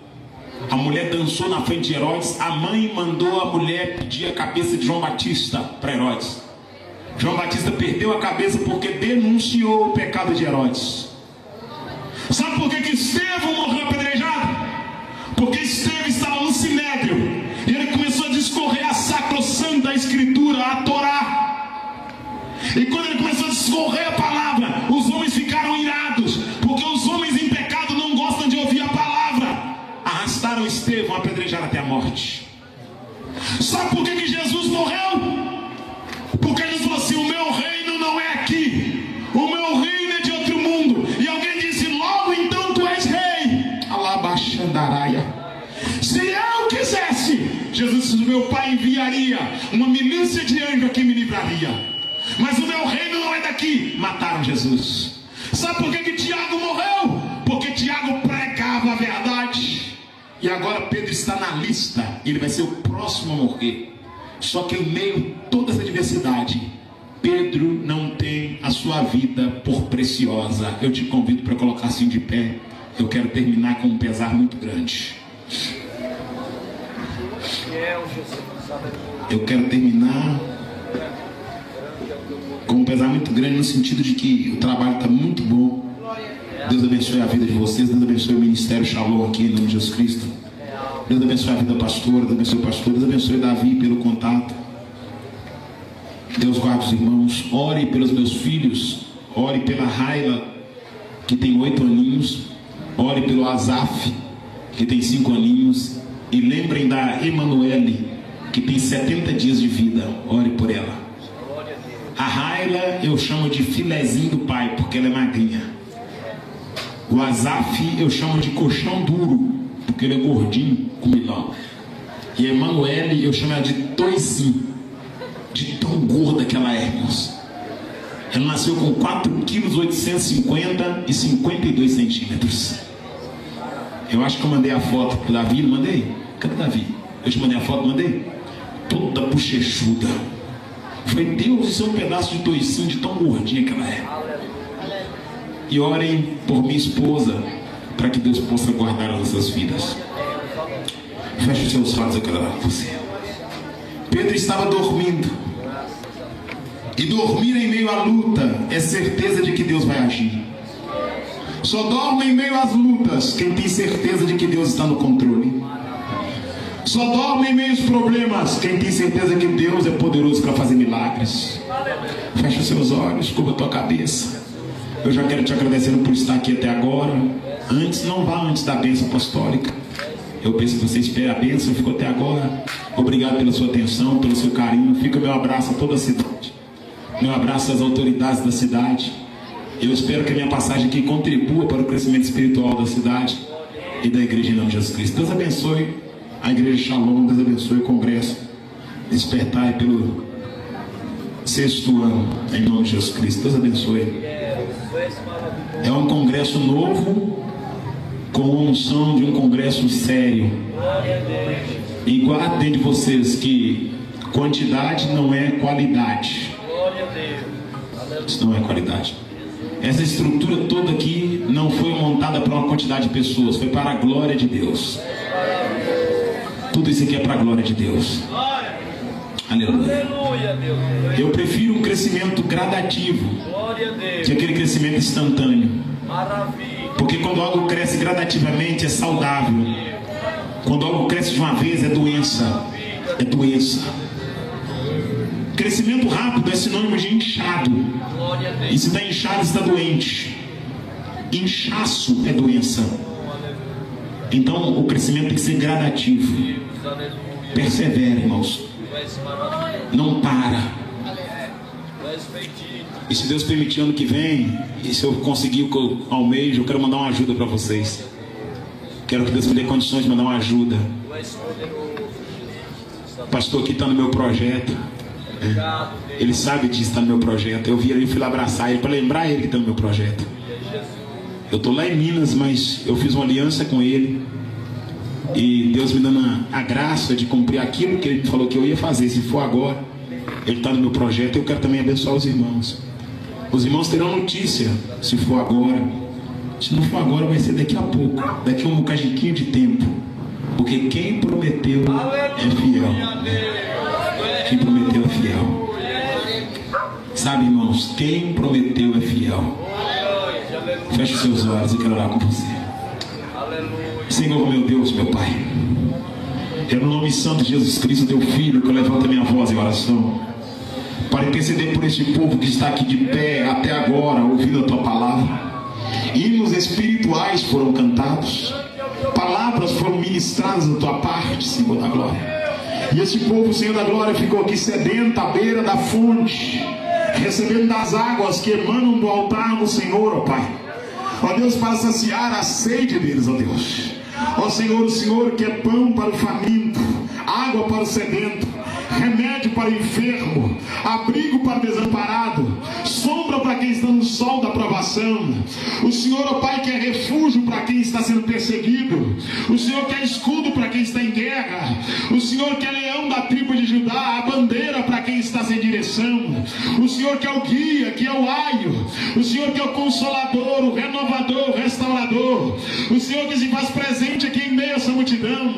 A mulher dançou na frente de Herodes. A mãe mandou a mulher pedir a cabeça de João Batista para Herodes. João Batista perdeu a cabeça porque denunciou o pecado de Herodes. Sabe por que Estevão morreu apedrejado? Porque Estevão estava no sinédrio e ele começou a discorrer a sacrossanta escritura, a Torá. E quando ele começou a discorrer a palavra, os homens ficaram irados, porque os homens em pecado não gostam de ouvir a palavra. Arrastaram Estevão apedrejado até a morte. Sabe por que Jesus morreu? Porque ele falou assim: o meu reino não é aqui, o meu reino é de outro mundo. E alguém disse: logo então tu és rei. Alabaxandaraia. Se eu quisesse, Jesus disse: meu pai enviaria uma milícia de anjos que me livraria. Mas o meu reino não é daqui. Mataram Jesus. Sabe por que Tiago morreu? Porque Tiago pregava a verdade. E agora Pedro está na lista. Ele vai ser o próximo a morrer. Só que em meio a toda essa diversidade, Pedro não tem a sua vida por preciosa. Eu te convido para colocar assim de pé. Eu quero terminar com um pesar muito grande. Eu quero terminar com um pesar muito grande, no sentido de que o trabalho está muito bom. Deus abençoe a vida de vocês. Deus abençoe o Ministério Shalom aqui, em nome de Jesus Cristo. Deus abençoe a vida da pastora. Deus abençoe o pastor. Deus abençoe Davi pelo contato. Deus guarde os irmãos. Ore pelos meus filhos. Ore pela Raila, que tem 8 aninhos. Ore pelo Azaf, que tem 5 aninhos. E lembrem da Emanuele, que tem 70 dias de vida. Ore por ela. A Raila eu chamo de filezinho do pai, porque ela é magrinha. O Azaf eu chamo de colchão duro, porque ele é gordinho, comilão. E a Emanuele eu chamo ela de toicinho, de tão gorda que ela é, irmãos. Ela nasceu com 4,850 kg e 52 centímetros. Eu acho que eu mandei a foto pro Davi, não mandei? Cadê o Davi? Eu te mandei a foto, mandei? Toda bochechuda. Foi Deus e seu pedaço de toicinho, de tão gordinha que ela é. E orem por minha esposa, para que Deus possa guardar as nossas vidas. Feche os seus olhos, eu quero orar por você. Pedro estava dormindo. E dormir em meio à luta é certeza de que Deus vai agir. Só dorme em meio às lutas quem tem certeza de que Deus está no controle. Só dorme em meio aos problemas quem tem certeza que Deus é poderoso para fazer milagres. Feche os seus olhos, curva a tua cabeça. Eu já quero te agradecendo por estar aqui até agora. Antes, não vá antes da bênção apostólica. Eu penso que você espera a bênção, ficou até agora. Obrigado pela sua atenção, pelo seu carinho. Fica o meu abraço a toda a cidade. Meu abraço às autoridades da cidade. Eu espero que a minha passagem aqui contribua para o crescimento espiritual da cidade e da igreja em nome de Jesus Cristo. Deus abençoe a igreja Shalom. Deus abençoe o congresso Despertar pelo 6º ano em nome de Jesus Cristo. Deus abençoe. É um congresso novo com a unção de um congresso sério. E guardem de vocês que quantidade não é qualidade. Isso não é qualidade. Essa estrutura toda aqui não foi montada para uma quantidade de pessoas, foi para a glória de Deus. Tudo isso aqui é para a glória de Deus. Aleluia. Eu prefiro um crescimento gradativo que aquele crescimento instantâneo. Porque quando algo cresce gradativamente é saudável. Quando algo cresce de uma vez é doença. É doença. Crescimento rápido é sinônimo de inchado. E se está inchado, está doente. Inchaço é doença. Então o crescimento tem que ser gradativo. Persevere, irmãos. Não para. E se Deus permitir, ano que vem, e se eu conseguir o que eu almejo, eu quero mandar uma ajuda para vocês. Quero que Deus me dê condições de mandar uma ajuda. O pastor aqui está no meu projeto. Ele sabe disso, está no meu projeto. Eu vi ele e fui lá abraçar ele para lembrar ele que está no meu projeto. Eu estou lá em Minas, mas eu fiz uma aliança com ele. E Deus me dando a graça de cumprir aquilo que ele me falou que eu ia fazer. Se for agora, ele está no meu projeto. Eu quero também abençoar os irmãos. Os irmãos terão notícia se for agora. Se não for agora, vai ser daqui a pouco. Daqui a um bocadinho de tempo. Porque quem prometeu é fiel. Quem prometeu é fiel. Sabe, irmãos, quem prometeu é fiel. Feche os seus olhos e quero orar com você. Senhor, meu Deus, meu Pai, é no nome santo de Jesus Cristo, teu Filho, que eu levanto a minha voz em oração para interceder por este povo que está aqui de pé até agora, ouvindo a tua palavra. Hinos espirituais foram cantados, palavras foram ministradas da tua parte, Senhor da glória. E este povo, Senhor da glória, ficou aqui sedento à beira da fonte, recebendo das águas que emanam do altar do Senhor, ó Pai. Ó Deus, para saciar a sede deles, ó Deus. Ó Senhor, o Senhor que é pão para o faminto, água para o sedento, remédio para o enfermo, abrigo para o desamparado, sombra para quem está no sol da provação. O Senhor, ó Pai, que é refúgio para quem está sendo perseguido. O Senhor que é escudo para quem está em guerra. O Senhor que é leão da tribo de Judá, a bandeira para quem está sem direção. O Senhor que é o guia, que é o aio. O Senhor que é o consolador, o renovador, o restaurador. O Senhor que se faz presente aqui em meio a essa multidão.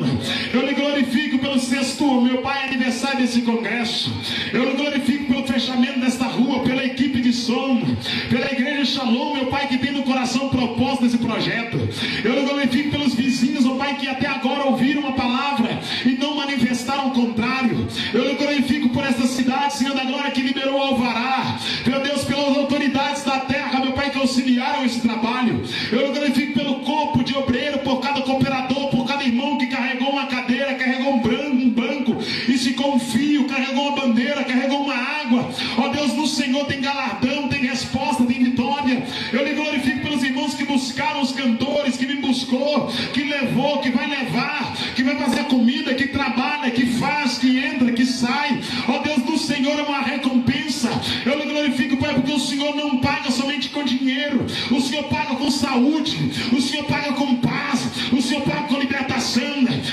Eu lhe glorifico pelo sexto, meu Pai, aniversário desse congresso. Eu lhe glorifico pelo fechamento desta rua, pela equipe de som, pela igreja Shalom, meu Pai, que tem no coração o propósito desse projeto. Eu lhe glorifico pelos vizinhos, meu Pai, que até agora ouviram a palavra e não manifestaram o contrário. Eu lhe glorifico por esta cidade, Senhor da glória, que liberou o alvará. Meu Deus, pelas autoridades da terra, meu Pai, que auxiliaram esse trabalho. Eu lhe glorifico pelo corpo de obreiro, por cada cooperador, por cada irmão que carregou uma cadeira, carregou um banco, e se confio, carregou uma bandeira, carregou uma água. Ó Deus, no Senhor tem galardão, tem resposta, tem vitória. Eu lhe glorifico pelos irmãos que buscaram, os cantores, que me buscou, que levou, que vai levar, que vai fazer a comida, que trabalha, que faz, que entra, que sai. Ó Deus, no Senhor é uma recompensa. Eu lhe glorifico, Pai, porque o Senhor não paga somente com dinheiro. O Senhor paga com saúde, o Senhor paga com paz, o Senhor paga com libertação,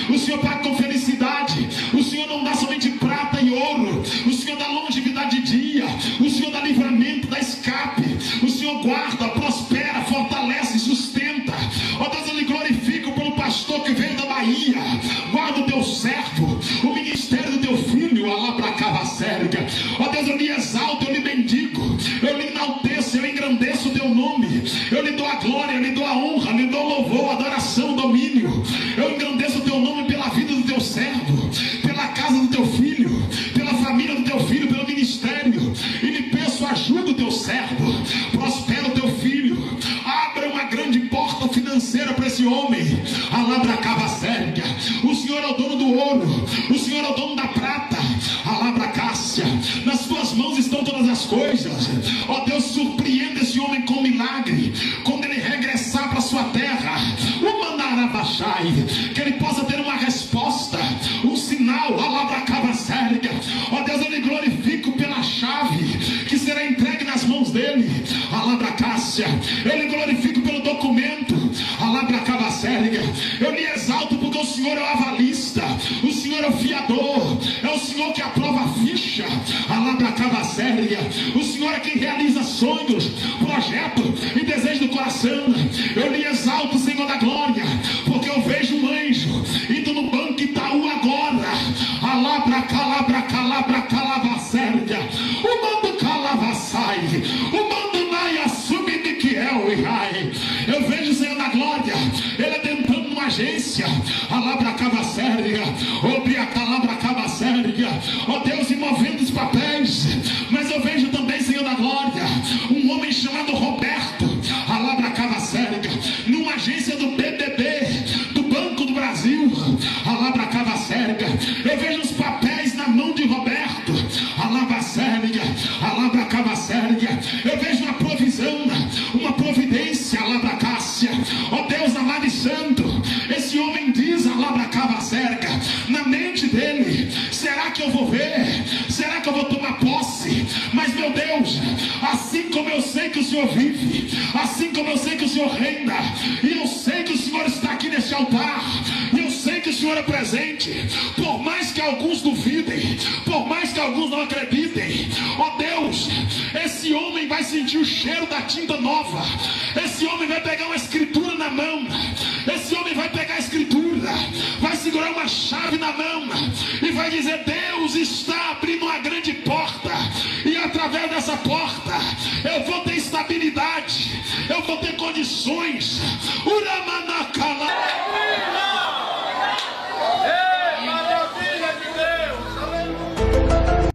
o Senhor paga com felicidade. O Senhor não dá somente prata e ouro, o Senhor dá longevidade de dia, o Senhor dá livramento, dá escape. O Senhor guarda, prospera, fortalece, sustenta. Ó Deus, eu lhe glorifico pelo pastor que veio da Bahia. Guarda o teu servo, o ministério do teu filho, Alabracavacérica. Ó Deus, eu lhe exalto, eu lhe bendigo, eu lhe enalteço, eu engrandeço o teu nome. Eu lhe dou a glória, eu lhe dou a honra, eu lhe dou louvor, adoração, domínio. Eu engrandeço o teu nome pela vida do teu servo, pela casa do teu filho, pela família do teu filho, pelo ministério. E lhe peço ajuda o teu servo, prospera o teu filho, abra uma grande porta financeira para esse homem. Alabracavacérica. O Senhor é o dono do ouro, o Senhor é o dono da prata. Alabracácia. Nas tuas mãos estão todas as coisas. Ó Deus, surpreenda esse homem com milagre quando ele regressar para sua terra. O Mandarabachai, que ele possa ter uma resposta, um sinal. Alabracavacérica. Ó Deus, eu lhe glorifico pela chave que será entregue nas mãos dele. Alabracácia. Eu lhe glorifico pelo documento. Alabracavacérica. Eu lhe exalto porque o Senhor é o avalista, o Senhor é o fiador, é o Senhor que aprova a ficha. Alabracavacérica. O Senhor é quem realiza sonhos, projeto e desejo do coração. Eu lhe exalto, Senhor da glória, porque eu vejo um anjo indo no banco Itaú agora. providência. Alabracabacériga, obriacalabracabacériga. Ó Deus, e movendo os papéis. Mas eu vejo também, Senhor da glória, um homem chamado Roberto, alabracabacériga, numa agência do BBB, do Banco do Brasil, alabracabacériga. Eu vejo os papéis na mão de Roberto, alabacériga, alabracabacériga. Eu vejo uma provisão, uma providência, alabracácia. Ó Deus amado e santo, esse homem diz, alabracabacériga, na mente dele: será que eu vou ver? Será que eu vou tomar posse? Mas meu Deus, assim como eu sei que o Senhor vive, assim como eu sei que o Senhor reina, e eu sei que o Senhor está aqui nesse altar, e eu sei que o Senhor é presente, por mais que alguns duvidem, por mais que alguns não acreditem, ó Deus, esse homem vai sentir o cheiro da tinta nova, esse homem vai pegar uma escritura na mão, esse homem vai pegar a escritura, vai segurar uma chave na mão e vai dizer: Deus está abrindo uma grande porta, e através dessa porta eu vou ter estabilidade, eu vou ter condições. Uramanacala.